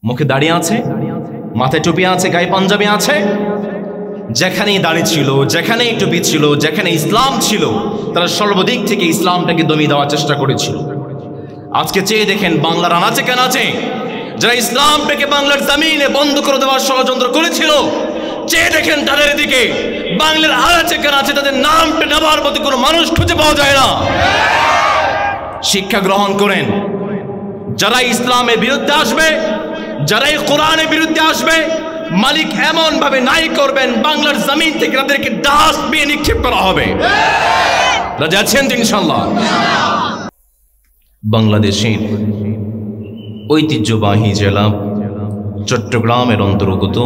মুখে দাঁড়িয়ে আছে, মাথায় টুপি আছে, গায়ে পাঞ্জাবি আছে। যেখানেই দাড়ি ছিল, যেখানেই টুপি ছিল, যেখানে ইসলাম ছিল, তারা সর্বদিক থেকে ইসলামটাকে দমিয়ে দেওয়ার চেষ্টা করেছিল। আজকে চেয়ে দেখেন বাংলার আনাচে কানাচে যারা ইসলামটাকে বাংলার জমিনে বন্ধ করে দেওয়ার ষড়যন্ত্র করেছিল, চেয়ে দেখেন তাদের দিকে বাংলার আনাচে কানাচে তাদের নামটা নেবার মতো কোনো মানুষ খুঁজে পাওয়া যায় না। শিক্ষা গ্রহণ করেন। যারা ইসলামের বিরুদ্ধে আসবে, যারা এই কোরআনের বিরুদ্ধে আসবে, মালিক এমন ভাবে নাই করবেন বাংলার জমিন থেকে তাদেরকে ডাস্টবিনে নিক্ষেপ করা হবে। রাজি আছেন তো ইনশাআল্লাহ? বাংলাদেশের ঐতিহ্যবাহী জেলা চট্টগ্রামের অন্তর্গত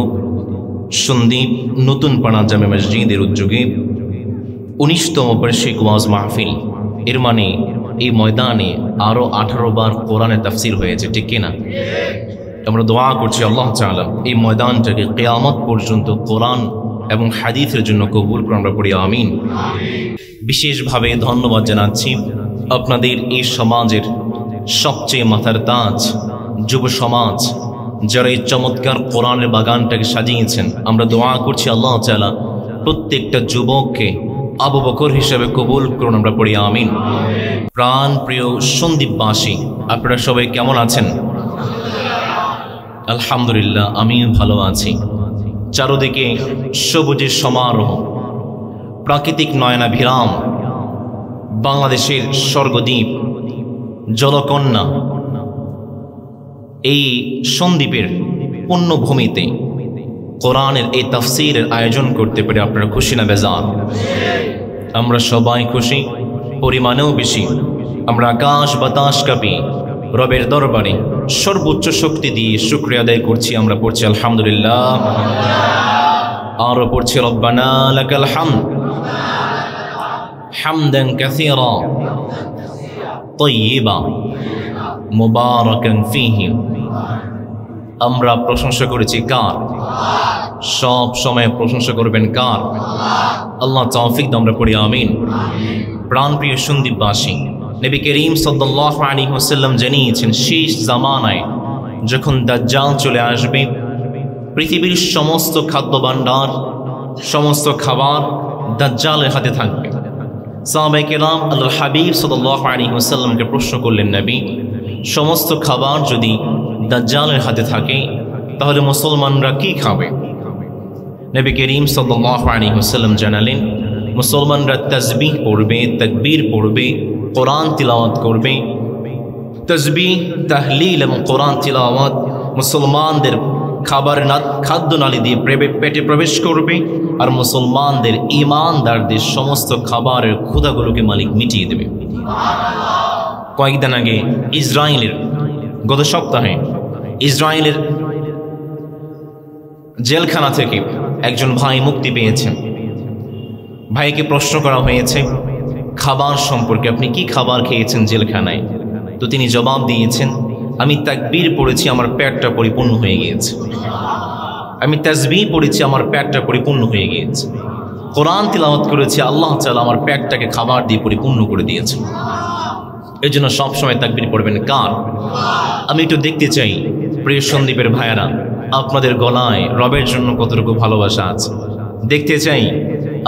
সন্দ্বীপ নতুন পাড়া জামে মসজিদের উদ্যোগে 19তম বার্ষিক ওয়াজ মাহফিল, এর মানে এই ময়দানে আরো 18 বার কোরআনের তাফসীর হয়েছে, ঠিক কিনা? আমরা দোয়া করছি আল্লাহ তাআলা এই ময়দানটাকে কিয়ামত পর্যন্ত কোরআন এবং হাদিসের জন্য কবুল করে, আমরা পড়ি আমিন। বিশেষভাবে ধন্যবাদ জানাচ্ছি আপনাদের এই সমাজের সবচেয়ে মাথার তাজ যুব সমাজ, যারা এই চমৎকার কোরআনের বাগানটাকে সাজিয়েছেন। আমরা দোয়া করছি আল্লাহ তাআলা প্রত্যেকটা যুবককে আবু বকর হিসেবে কবুল করুন, আমরা পড়ি আমিন। প্রাণ প্রিয় সন্দ্বীপবাসী, আপনারা সবাই কেমন আছেন? আলহামদুলিল্লাহ, আমিও ভালো আছি। চারদিকে সবুজের সমারোহ, প্রাকৃতিক নয়নাভিরাম, বাংলাদেশের স্বর্গদ্বীপ, জলকন্যা, এই সন্দ্বীপের পুণ্যভূমিতে কোরআনের এই তাফসীরের আয়োজন করতে পেরে আপনারা খুশি না বেজার? আমরা সবাই খুশি, পরিমাণেও বেশি। আমরা আকাশ বাতাস কাঁপি রবের দরবারে সর্বোচ্চ শক্তি দিয়ে শুকরিয়া আদায় করছি। আমরা পড়ছি আলহামদুলিল্লাহ, আরো পড়ছি রব্বানা লাকাল হামদ হামদান কাসীরা তাইয়্যিবা মুবারাকান ফীহি। আমরা প্রশংসা করেছি কার? সব সময় প্রশংসা করবেন কার? আল্লাহ তৌফিক দান, আমরা পড়ি আমিন। প্রাণপ্রিয় সন্দ্বীপবাসী, নবী করিম সাল্লাল্লাহু আলাইহি ওয়াসাল্লাম জানিয়েছেন শেষ জামানায় যখন দাজ্জাল চলে আসবে, পৃথিবীর সমস্ত খাদ্য ভাণ্ডার, সমস্ত খাবার দাজ্জালের হাতে থাকবে। সাহাবায়ে কেরাম আল্লাহর হাবিব সাল্লাল্লাহু আলাইহি ওয়াসাল্লামকে প্রশ্ন করলেন, নবী, সমস্ত খাবার যদি দাজ্জালের হাতে থাকে তাহলে মুসলমানরা কি খাবে? নবী করিম সাল্লাল্লাহু আলাইহি ওয়াসাল্লাম জানালেন, মুসলমানরা তাসবিহ পড়বে, তাকবীর পড়বে, কোরআন তিলাওয়াত করবে। তাসবিহ, তাহলিল এবং কোরআন তিলাওয়াত মুসলমানদের খাদ্য নালী দিয়ে পেটে প্রবেশ করবে, আর মুসলমানদের ঈমানদারদের সমস্ত খাবারের ক্ষুধাগুলোকে মালিক মিটিয়ে দেবে। কয়েকদিন আগে ইসরায়েলের, গত সপ্তাহে ইসরায়েলের জেলখানা থেকে একজন ভাই মুক্তি পেয়েছেন। ভাইকে প্রশ্ন করা হয়েছে খাবার সম্পর্কে, আপনি কি খাবার খেয়েছেন জেলখানায়? তো তিনি জবাব দিয়েছেন, আমি তাকবীর পড়েছি, আমার পেটটা পরিপূর্ণ হয়ে গিয়েছে। আমি তাসবিহ পড়েছি, আমার পেটটা পরিপূর্ণ হয়ে গিয়েছে। কোরআন তিলাওয়াত করেছি, আল্লাহ তাআলা আমার পেটটাকে খাবার দিয়ে পরিপূর্ণ করে দিয়েছে। এই জন্য সবসময় তাকবীর পড়বেন কার? আমি একটু দেখতে চাই প্রিয় সন্দ্বীপের ভাইয়েরা, আপনাদের গলায় রবের জন্য কতটুকু ভালোবাসা আছে। দেখতে চাই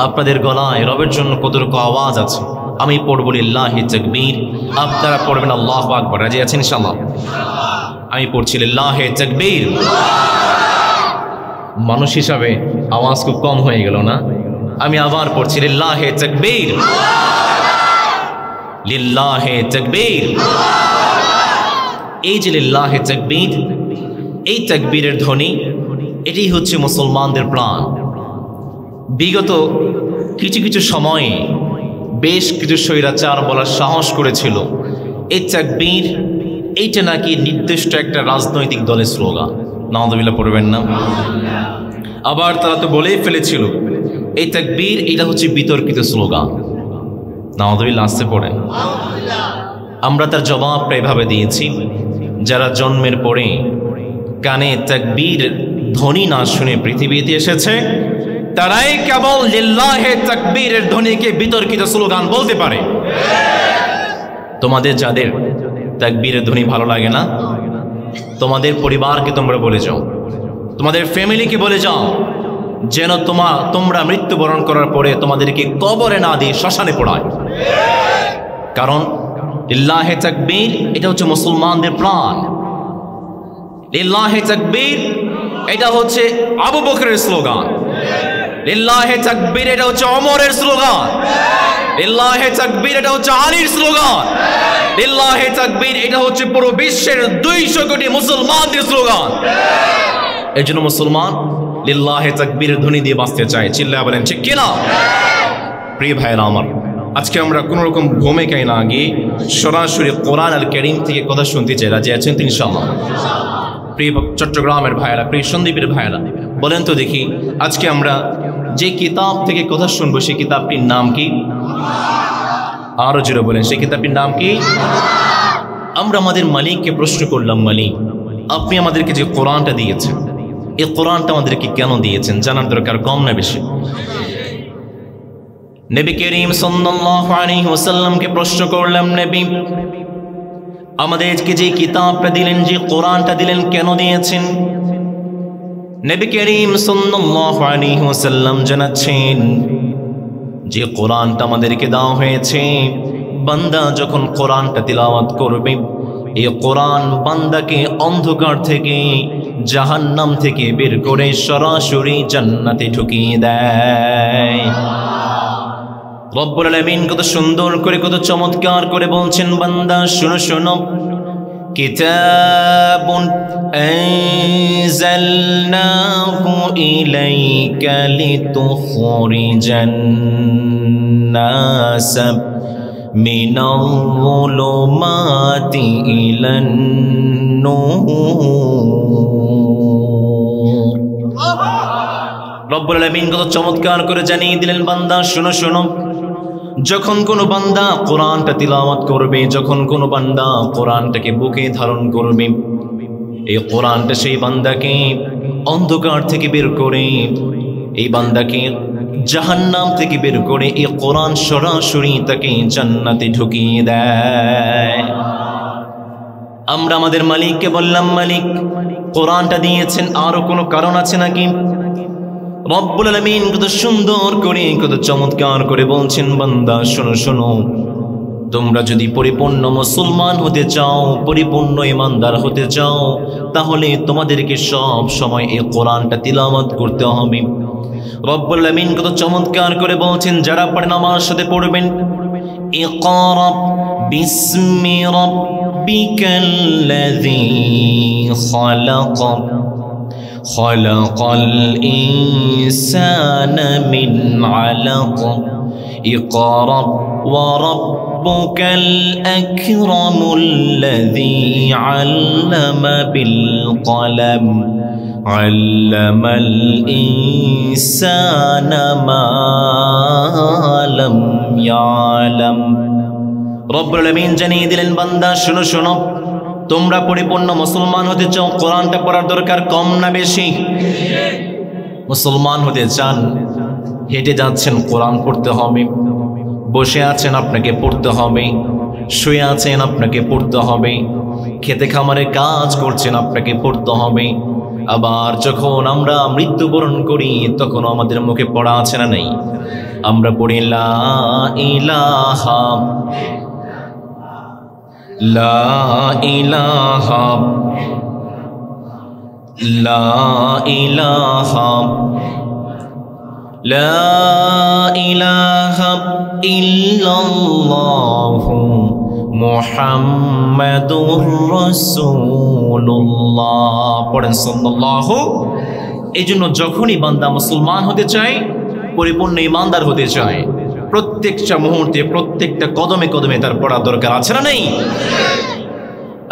আপনাদের গলায় রবের জন্য কতটুকু আওয়াজ আছে। আমি পড়ব লিল্লাহি তাকবীর, আপনারা পড়বেন আল্লাহু আকবার। রাজি আছেন ইনশাআল্লাহ? আমি পড়ছি লিল্লাহি তাকবীর। মানুষ হিসাবে আওয়াজ খুব কম হয়ে গেল না? আমি আবার পড়ছি লিল্লাহি তাকবীর, লিল্লাহি তাকবীর। এই যে লিল্লাহি তাকবীর, এই তাকবীরের ধ্বনি, এটাই হচ্ছে মুসলমানদের প্রাণ। বিগত কিছু কিছু সময়ে বেশ কিছু স্বৈরাচার বলার সাহস করেছিল এই তাকবীর এইটা নাকি নির্দিষ্ট একটা রাজনৈতিক দলের স্লোগান। নাউযুবিল্লাহ পড়বেন না? আবার তারা তো বলেই ফেলেছিল এই তাকবীর এটা হচ্ছে বিতর্কিত স্লোগান। নাউযুবিল্লাহ, আসতে পড়েন। আমরা তার জবাবটা এভাবে দিয়েছি, যারা জন্মের পরে কানে তাকবীর ধ্বনি না শুনে পৃথিবীতে এসেছে, তারাই কেবল লিল্লাহি তাকবীরের ধ্বনিকে বিতর্কিত স্লোগান বলতে পারে। তোমাদের যাদের তাকবীরের ধ্বনি ভালো লাগে না, তোমাদের পরিবারকে তোমরা বলে যাও, তোমাদের ফ্যামিলিকে বলে যাও যেন তোমরা মৃত্যুবরণ করার পরে তোমাদেরকে কবরে না দিয়ে শ্মশানে পোড়ায়। কারণ লিল্লাহে তাকবীর এটা হচ্ছে মুসলমানদের প্রাণ। লিল্লাহে তাকবীর এটা হচ্ছে আবু বকরের স্লোগান। লিল্লাহে তাকবীর এটা হচ্ছে ওমরের স্লোগান। লিল্লাহে তাকবীর এটা হচ্ছে আলীর স্লোগান। লিল্লাহে তাকবীর এটা হচ্ছে পুরো বিশ্বের 200 কোটি মুসলমানদের স্লোগান। এই জন্য মুসলমান লিল্লাহে তাকবীরের ধ্বনি দিয়ে বাঁচতে চায়। চিল্লায়া বলেন ঠিক কিনা? প্রিয় ভাইরা আমার, আজকে আমরা কোন রকম ভূমিকায় না গিয়ে সরাসরি কোরআন আল কারীম থেকে কথা শুনতে চাই। রাজি আছেন তো ইনশাআল্লাহ? প্রিয় চট্টগ্রামের ভাইরা, প্রিয় সন্দীপের ভাইরা, বলেন তো দেখি আজকে আমরা যে কিতাব থেকে কথা শুনবো সেই কিতাবটির নাম কি? আরো জোরে বলেন, সেই কিতাবটির নাম কি? আমরা আমাদের মালিককে প্রশ্ন করলাম, মালিক আপনি আমাদেরকে যে কোরআনটা দিয়েছেন, এই কোরআনটা আমাদেরকে কেন দিয়েছেন? জানার দরকার কম না বেশি? নবী করিম সাল্লাল্লাহু আলাইহি ওয়াসাল্লামকে প্রশ্ন করলাম, নবী আমাদেরকে যে কিতাবটা দিলেন, যে কোরআনটা দিলেন, কেন দিয়েছেন? নবী করিম সাল্লাল্লাহু আলাইহি ওয়াসাল্লাম জানাচ্ছেন যে কোরআনটা আমাদেরকে দেওয়া হয়েছে, বান্দা যখন কোরআনটা তিলাওয়াত করবে, এই কোরআন বান্দাকে অন্ধকার থেকে, জাহান্নাম থেকে বের করে সরাসরি জান্নাতে ঢুকিয়ে দেয়। রব্বুল আলামিন কত সুন্দর করে, কত চমৎকার করে বলছেন, বান্দা শোনো শোনো, কিতাবুন আনজালনাহু ইলাইকা লিতুখরিজান নাস মিনাল যুলুমাতি ইলান নূর। রব্বুল আলামিন কত চমৎকার করে জানিয়ে দিলেন, বান্দা শোনো শোনো, যখন কোনো বান্দা কোরআনটা তিলাওয়াত করবে, যখন কোনো বান্দা কোরআনটাকে বুকে ধারণ করবে, এই কোরআনটা সেই বান্দাকে অন্ধকার থেকে বের করে, এই বান্দাকে জাহান্নাম থেকে বের করে, এই কোরআন সরাসরি তাকে জান্নাতে ঢুকিয়ে দেয়। আমরা আমাদের মালিককে বললাম, মালিক কোরআনটা দিয়েছেন, আরো কোনো কারণ আছে নাকি? রব্বুল আলামিন কত সুন্দর করে, কত চমৎকার করে বলছেন, বান্দা শোনো শোনো, তোমরা যদি পরিপূর্ণ মুসলমান হতে চাও, পরিপূর্ণ ঈমানদার হতে চাও, তাহলে তোমাদেরকে সব সময় এই কোরআনটা তিলাওয়াত করতে হবে। রব্বুল আলামিন কত চমৎকার করে বলছেন, যারা পড়েন আমার সাথে পড়বেন, ইকরা বিসমি রাব্বিকাল্লাযী খালাক খালাকাল ইনসানা মিন আলাক ইকরা ওয়া রাব্বুকাল আকরামুল্লাযী আল্লামা বিল কলম আল্লামাল ইনসানা মা লাম ইয়ালাম। রব্বুল আলামিন জানিয়ে দিলেন, বান্দা শোনো শোনো, তোমরা পরিপূর্ণ মুসলমান হতে চাও, কোরআনটা পড়ার দরকার কম না বেশি? মুসলমান হতে চান, হেঁটে যাচ্ছেন কোরআন পড়তে হবে, বসে আছেন আপনাকে পড়তে হবে, শুয়ে আছেন আপনাকে পড়তে হবে, খেতে খামারে কাজ করছেন আপনাকে পড়তে হবে। আবার যখন আমরা মৃত্যুবরণ করি তখন আমাদের মুখে পড়া আছে না নেই? আমরা পড়ি লা ইলাহা লা ইলাহা লা ইলাহা লা ইলাহা ইল্লাল্লাহু মুহাম্মাদুর রাসূলুল্লাহ। পড়েন সাল্লাল্লাহু। এই জন্য যখনই বান্দা মুসলমান হতে চায়, পরিপূর্ণ ঈমানদার হতে চায়, প্রত্যেকটা মুহূর্তে, প্রত্যেকটা কদমে কদমে তার পড়া দরকার আছে না নেই?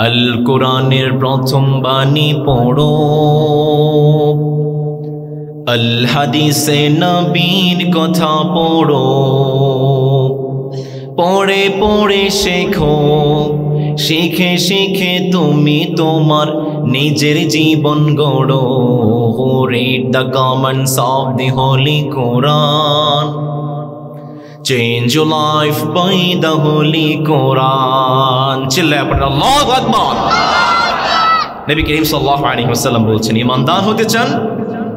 আল কোরআনের প্রথম বাণী পড়ো, আল হাদিসে নবীর কথা পড়ো, পড়ে পড়ে শেখো, শিখে শিখে তুমি তোমার নিজের জীবন গড়ো। Read the comments of the Holy Quran, change your life by the Holy Quran. চিল্লায় পড়েন আল্লাহু আকবার। নবী করিম সাল্লাল্লাহু আলাইহি ওয়াসাল্লাম বলছেন, ঈমানদার হতে চান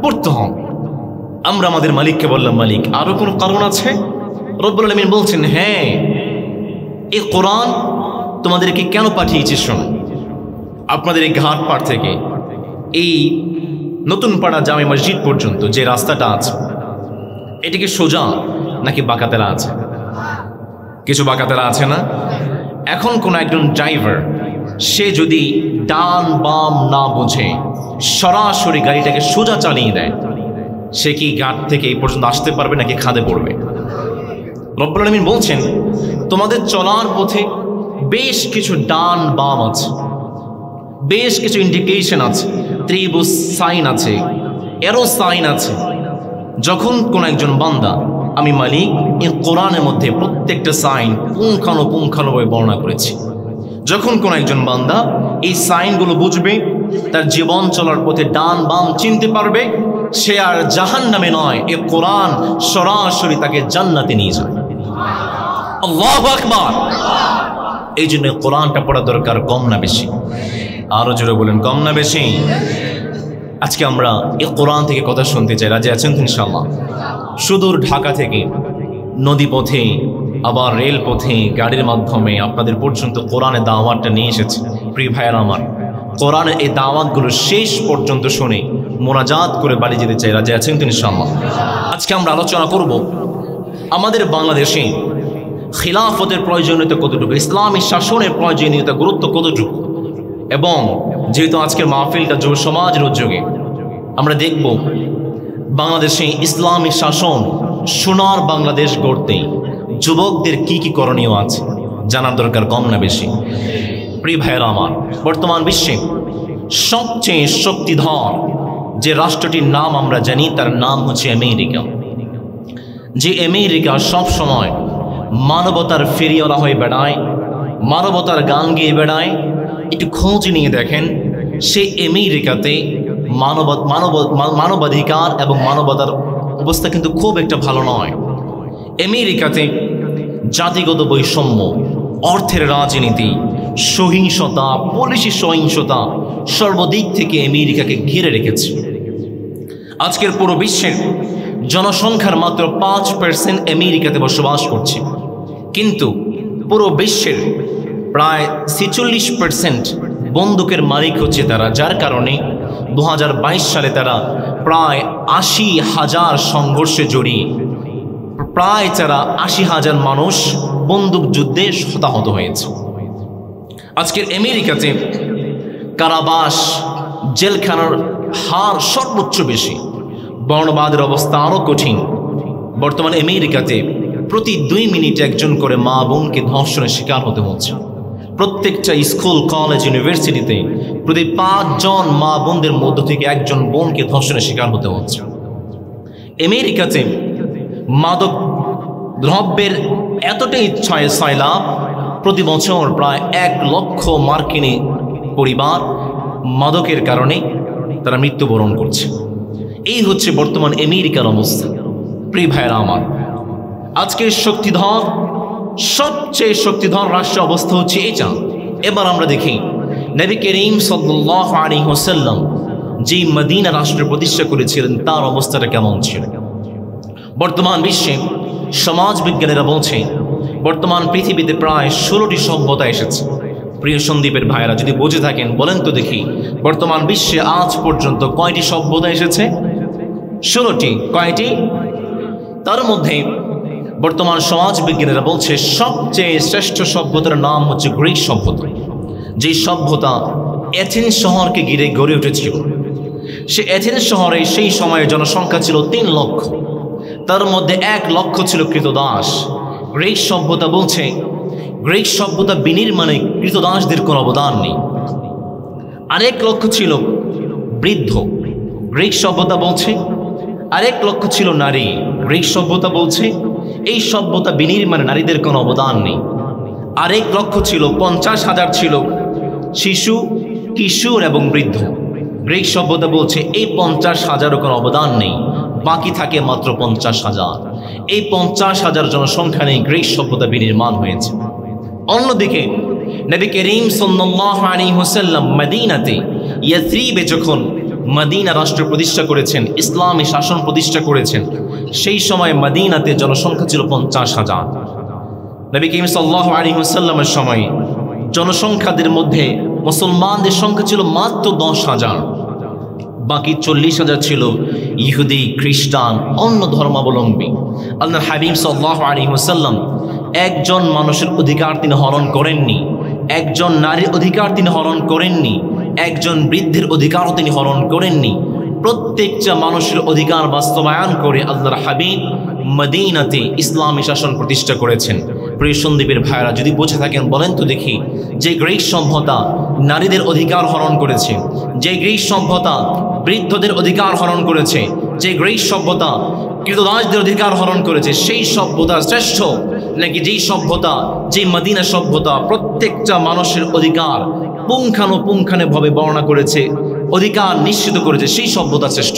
পড়তে হবে। আমরা আমাদের মালিককে বললাম, মালিক আরো কোনো কারণ আছে? রব্বুল আলামিন বলছেন, হ্যাঁ, এই কোরআন তোমাদেরকে কেন পাঠিয়েছি শোনো। আপনাদের এই ঘাটপাড় থেকে এই নতুন পাড়া জামে মসজিদ পর্যন্ত যে রাস্তাটা আছে, এটা কি সোজা নাকি বাঁকাতেরা আছে? কিছু বাঁকাতেরা আছে না? এখন কোন একজন ড্রাইভার সে যদি ডান বাম না বুঝে সরাসরি গাড়িটাকে সোজা চালিয়ে দেয়, সে কি ঘাট থেকে এই পর্যন্ত আসতে পারবে নাকি খাদে পড়বে? রব্বুল আলামিন বলছেন, তোমাদের চলার পথে বেশ কিছু ডান বাম আছে, বেশ কিছু ইন্ডিকেশন আছে, ত্রিভুজ সাইন আছে, এরো সাইন আছে। যখন কোন একজন বান্দা, আমি মালিক এই কোরআনের মধ্যে প্রত্যেকটা সাইন পুঙ্খানুপুঙ্খানুভাবে বর্ণনা করেছি, যখন কোন একজন বান্দা এই সাইনগুলো বুঝবে, তার জীবন চলার পথে ডান বাম চিনতে পারবে, সে আর জাহান্নামে নয়, এই কোরআন সরাসরি তাকে জান্নাতে নিয়ে যাবে। আল্লাহু আকবার। এই জন্য কোরআনটা পড়া দরকার, কম না বেশি? আরো জোরে বলেন, কম না বেশি? আজকে আমরা এই কোরআন থেকে কথা শুনতে চাই, রাজি আছেন ইনশাআল্লাহ? সুদূর ঢাকা থেকে নদী পথে, আবার রেল পথে, গাড়ির মাধ্যমে আপনাদের পর্যন্ত কোরআনের দাওয়াতটা নিয়ে এসেছে। প্রিয় ভাইয়েরা আমার, কোরআনের এই দাওয়াতগুলো শেষ পর্যন্ত শুনে মোনাজাত করে বাড়ি যেতে চাই, রাজি আছেন ইনশাআল্লাহ? আজকে আমরা আলোচনা করব আমাদের বাংলাদেশে খিলাফতের প্রয়োজনীয়তা কতটুকু, ইসলামী শাসনের প্রয়োজনীয়তা গুরুত্ব কতটুকু, এবং যেহেতু আজকের মাহফিলটা যুব সমাজের উদ্যোগে, আমরা দেখব বাংলাদেশে ইসলামী শাসন সোনার বাংলাদেশ গড়তে যুবকদের কি কি করণীয় আছে জানার দরকার, কম না বেশি? প্রিয় ভাইয়েরা আমার, বর্তমান বিশ্বে সবচেয়ে শক্তিধর যে রাষ্ট্রটির নাম আমরা জানি, তার নাম হচ্ছে আমেরিকা। যে আমেরিকা সব সময় মানবতার ফেরিওয়ালা হয়ে বেড়ায়, মানবতার গান গেয়ে বেড়ায়। একটু খোঁজ নিয়ে দেখেন, সে আমেরিকাতে মানবাধিকার এবং মানবতার অবস্থা কিন্তু খুব একটা ভালো নয়। আমেরিকাতে জাতিগত বৈষম্য, অর্থের রাজনীতি, সহিংসতা, পুলিশি সহিংসতা সর্বদিক থেকে আমেরিকাকে ঘিরে রেখেছে। আজকের পুরো বিশ্বের জনসংখ্যার মাত্র 5% আমেরিকাতে বসবাস করছে, কিন্তু পুরো বিশ্বের প্রায় 46% বন্দুকের মালিক হচ্ছে তারা, যার কারণে 2022 সালে তারা প্রায় 80,000 সংঘর্ষে জড়িয়ে প্রায় তারা 80,000 মানুষ বন্দুক যুদ্ধে হতাহত হয়েছে। আজকের আমেরিকাতে কারাবাস, জেলখানার হার সর্বোচ্চ বেশি, বর্ণবাদের অবস্থা আরও কঠিন। বর্তমান আমেরিকাতে প্রতি 2 মিনিটে একজন করে মা বোনকে ধর্ষণের শিকার হতে হচ্ছে। প্রত্যেকটা স্কুল, কলেজ, ইউনিভার্সিটিতে প্রতি 5 জন মা বোনদের মধ্য থেকে একজন বোনকে ধর্ষণের শিকার হতে হচ্ছে। আমেরিকাতে মাদক দ্রব্যের এতটাই সয়লাভ, প্রতি বছর প্রায় 1 লক্ষ মার্কিনী পরিবার মাদকের কারণে তারা মৃত্যুবরণ করছে। এই হচ্ছে বর্তমান আমেরিকার অবস্থা। প্রিয় ভাইয়েরা আমার, আজকের শক্তিধর, সবচেয়ে শক্তিধর রাষ্ট্র অবস্থা হচ্ছে এটা। এবার আমরা দেখি নবী করিম সাল্লাল্লাহু আলাইহি ওয়াসাল্লাম যে মদিনা রাষ্ট্র প্রতিষ্ঠা করেছিলেন, তার অবস্থাটা কেমন ছিল। বর্তমান বিশ্বে সমাজ বিজ্ঞানীরা বলছে বর্তমান পৃথিবীতে প্রায় 16টি সভ্যতা এসেছে। প্রিয় সন্দীপের ভাইয়েরা, যদি বুঝে থাকেন বলেন তো দেখি, বর্তমান বিশ্বে আজ পর্যন্ত কয়টি সভ্যতা এসেছে? 16টি। কয়টি? তার মধ্যে বর্তমান সমাজ বিজ্ঞানীরা বলছে সবচেয়ে শ্রেষ্ঠ সভ্যতার নাম হচ্ছে গ্রিক সভ্যতা। যে সভ্যতা এথেন্স শহরকে ঘিরে গড়ে উঠেছিল। সে এথেন্স শহরে সেই সময়ে জনসংখ্যা ছিল 3 লক্ষ, তার মধ্যে 1 লক্ষ ছিল কৃতদাস। গ্রিক সভ্যতা বলছে গ্রিক সভ্যতা বিনির্মাণে কৃতদাসদের কোনো অবদান নেই। আরেক লক্ষ ছিল বৃদ্ধ। গ্রিক সভ্যতা বলছে আরেক লক্ষ ছিল নারী। গ্রিক সভ্যতা বলছে এই সভ্যতা বিনির্মাণে নারীদের কোনো অবদান নেই। আরেক লক্ষ ছিল 50,000 ছিল শিশু, কিশোর এবং বৃদ্ধ। গ্রিক সভ্যতা বলছে এই 50,000-এর কোনো অবদান নেই, বাকি থাকে মাত্র 50,000। এই 50,000 জনসংখ্যা নেই গ্রিক সভ্যতা বিনির্মাণ হয়েছে। অন্যদিকে নবী করিম সাল্লাল্লাহু আলাইহি ওয়াসাল্লাম মদিনাতে ইয়াসরিবে যখন মদিনা রাষ্ট্র প্রতিষ্ঠা করেছেন, ইসলামী শাসন প্রতিষ্ঠা করেছেন, সেই সময় মদিনাতে জনসংখ্যা ছিল 50,000। নবী করিম সাল্লাল্লাহু আলাইহি ওয়াসাল্লামের সময় জনসংখ্যাদের মধ্যে মুসলমানদের সংখ্যা ছিল মাত্র 10,000, বাকি 40,000 ছিল ইহুদি, খ্রিস্টান, অন্য ধর্মাবলম্বী। আল্লাহর হাবিব সাল্লাল্লাহু আলাইহি ওয়াসাল্লাম একজন মানুষের অধিকার তিনি হরণ করেননি, একজন নারীর অধিকার তিনি হরণ করেননি, একজন বৃদ্ধের অধিকারও তিনি হরণ করেননি। প্রত্যেকটা মানুষের অধিকার বাস্তবায়ন করে আল্লাহর হাবিব মদিনাতে ইসলামী শাসন প্রতিষ্ঠা করেছেন। প্রিয় সন্দীপের ভাইরা, যদি বুঝে থাকেন বলেন তো দেখি, যে গ্রিক সভ্যতা নারীদের অধিকার হরণ করেছে, যে গ্রিক সভ্যতা বৃদ্ধদের অধিকার হরণ করেছে, যে গ্রিক সভ্যতা কৃতদাসদের অধিকার হরণ করেছে, সেই সভ্যতা শ্রেষ্ঠ নাকি যেই সভ্যতা, যে মদিনা সভ্যতা প্রত্যেকটা মানুষের অধিকার পুঙ্খানুপুঙ্খানুভাবে বর্ণনা করেছে, অধিকার নিশ্চিত করেছে, সেই সভ্যতা শ্রেষ্ঠ?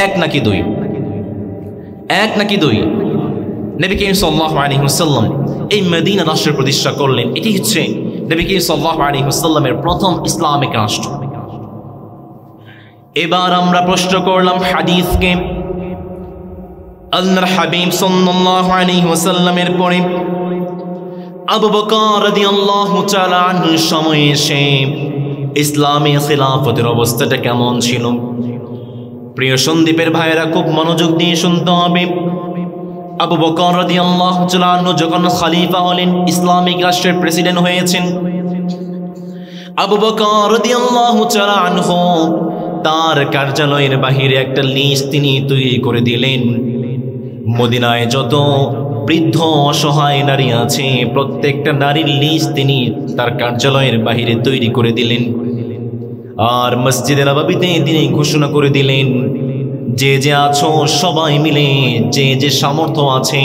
এক নাকি দুই? এক নাকি দুই? নবী করিম সাল্লাল্লাহু আলাইহি ওয়াসাল্লাম এই মদিনা রাষ্ট্রের প্রতিষ্ঠা করলেন। এটি হচ্ছে নবী করিম সাল্লাল্লাহু আলাইহি ওয়াসাল্লামের প্রথম ইসলামিক রাষ্ট্র। এবার আমরা প্রশ্ন করলাম হাদিসকে। আল্লাহর হাবিব সাল্লাল্লাহু আলাইহি ওয়াসাল্লামের পরে আবু বকর রাদিয়াল্লাহু তাআলা আনহুর সময়ে এসে ইসলামী খিলাফতের অবস্থাটা কেমন ছিল? প্রিয় সন্দীপের ভাইয়েরা, খুব মনোযোগ দিয়ে শুনতে হবে। আবু বকর রাদিয়াল্লাহু তাআলা আনহু যখন খলিফা হলেন, ইসলামিক রাষ্ট্রের প্রেসিডেন্ট হয়েছেন, আবু বকর রাদিয়াল্লাহু তাআলা আনহু তার কার্যালয়ের বাহিরে একটা লিস্ট তিনি তৈরি করে দিলেন। মদিনায় যত বৃদ্ধ অসহায় নারী আছে, প্রত্যেকটা নারীর লিস্ট তিনি তার কার্যালয়ের বাহিরে তৈরি করে দিলেন। আর মসজিদে নববীতে তিনি ঘোষণা করে দিলেন, যে যে আছো সবাই মিলে, যে যে সামর্থ্য আছে,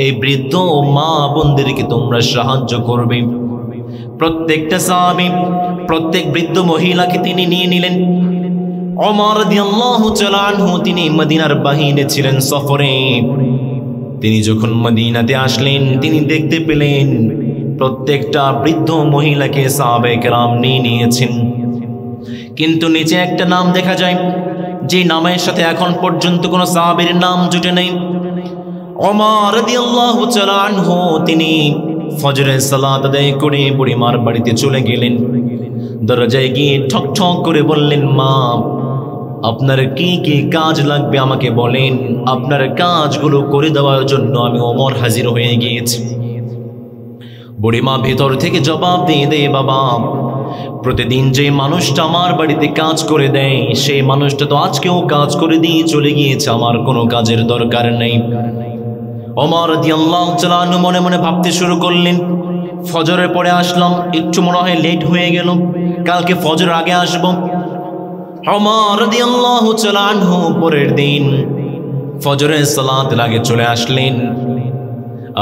এই বৃদ্ধ মা বোনদেরকে তোমরা সাহায্য করবে। প্রত্যেকটা সাহাবী প্রত্যেক বৃদ্ধ মহিলাকে তিনি নিয়ে নিলেন। ওমর রাদিয়াল্লাহু তাআলা আনহু তিনি মদিনার বাহিরে ছিলেন সফরে। তিনি যখন মদিনাতে আসলেন, তিনি দেখতে পেলেন প্রত্যেকটা বৃদ্ধ মহিলাকে সাহাবায়ে কেরাম নিয়ে নিয়েছেন, কিন্তু নিচে একটা নাম দেখা যায়, যে নামের সাথে এখন পর্যন্ত কোনো সাহাবীর নাম জুটে নেই। ওমর রাদিয়াল্লাহু তাআলা আনহু তিনি ফজরের সালাত আদায় করে বুড়িমার বাড়িতে চলে গেলেন। দরজায় গিয়ে ঠক ঠক করে বললেন, মা, আপনার কি কি কাজ লাগবে আমাকে বলেন, আপনার কাজগুলো করে দেওয়ার জন্য আমি ওমর হাজির হয়ে গিয়েছি। বুড়িমা ভেতর থেকে জবাব দিয়ে দেয়, বাবা, প্রতিদিন যে মানুষটা আমার বাড়িতে কাজ করে দেয়, সেই মানুষটা তো আজকেও কাজ করে দিয়ে চলে গিয়েছে, আমার কোনো কাজের দরকার নেই। ওমর রাদিয়াল্লাহু তাআলা আনহু মনে মনে ভাবতে শুরু করলেন, ফজরের পরে আসলাম, একটু মনে হয় লেট হয়ে গেল, কালকে ফজর আগে আসবো। ওমর রাদিয়াল্লাহু তাআলা আনহু পরের দিন ফজরের সালাতের আগে চলে আসলেন,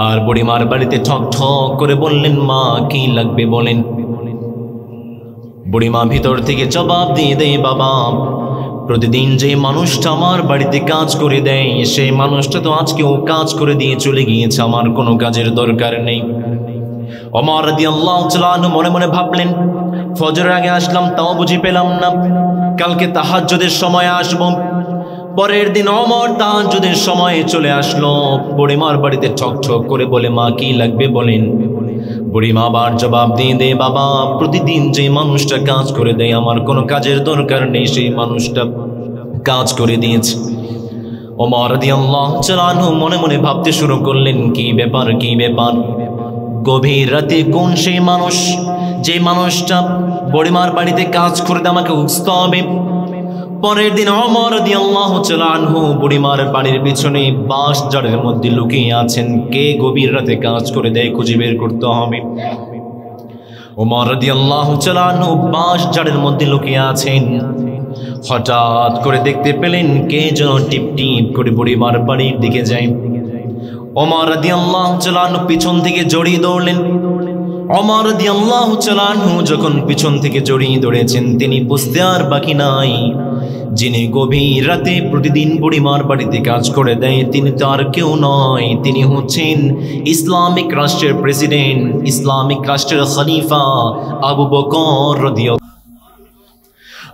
আর বুড়িমার বাড়িতে ঠক ঠক করে বললেন, মা, কি লাগবে বলেন। বুড়িমা ভিতর থেকে জবাব দিয়ে দেয়, বাবা, প্রতিদিন যে মানুষটা আমার বাড়িতে কাজ করে দেয়, সেই মানুষটা তো আজকেও কাজ করে দিয়ে চলে গিয়েছে, আমার কোনো কাজের দরকার নেই। ওমর রাদিয়াল্লাহু তাআলা আনহু মনে মনে ভাবলেন, ফজরের আগে আসলাম তাও বুঝি পেলাম না, কালকে তাহাজ্জুদের সময় আসবো। পরের দিন ওমর তাহাজ্জুদের সময়ে চলে আসলো, বুড়িমার বাড়িতে ঠক ঠক করে বলে, মা, কি লাগবে বলেন। বুড়িমা আবার জবাব দিয়ে দেয়, বাবা, প্রতিদিন যে মানুষটা কাজ করে দেয়, আমার কোনো কাজের দরকার নেই, সেই মানুষটা কাজ করে দিয়েছে। ওমর রাদিয়াল্লাহু তাআলা আনহু মনে মনে ভাবতে শুরু করলেন, কি ব্যাপার, কি ব্যাপার। গভীর রাতে কোন সেই মানুষ, যে মানুষটা বুড়িমার বাড়িতে কাজ করে দেয়, আমাকে খুঁজতে হবে। পরের দিন ওমর রাদিয়াল্লাহু তাআলা আনহু বুড়িমার বাড়ির পিছনে বাঁশ ঝাড়ের মধ্যে লুকিয়ে আছেন, কে গভীর রাতে কাজ করে দেয় খুঁজে বের করতে হবে। ওমর রাদিয়াল্লাহু তাআলা আনহু বাঁশ ঝাড়ের মধ্যে লুকিয়ে আছেন। হঠাৎ করে দেখতে পেলেন কে যেন টিপ টিপ করে বুড়িমার বাড়ির দিকে যায়। ওমর রাদিয়াল্লাহু তাআলা আনহু পিছন থেকে জড়িয়ে দৌড়লেন। ওমর রাদিয়াল্লাহু তাআলা আনহু যখন পিছন থেকে জড়িয়ে দৌড়েছেন, তিনি বুঝতে আর বাকি নাই, যিনি গভীর রাতে প্রতিদিন বুড়িমার বাড়িতে কাজ করে দেয়, তিনি তো আর কেউ নয়, তিনি হচ্ছেন ইসলামিক রাষ্ট্রের প্রেসিডেন্ট, ইসলামিক রাষ্ট্রের খলিফা আবু বকর রাদিয়াল্লাহু।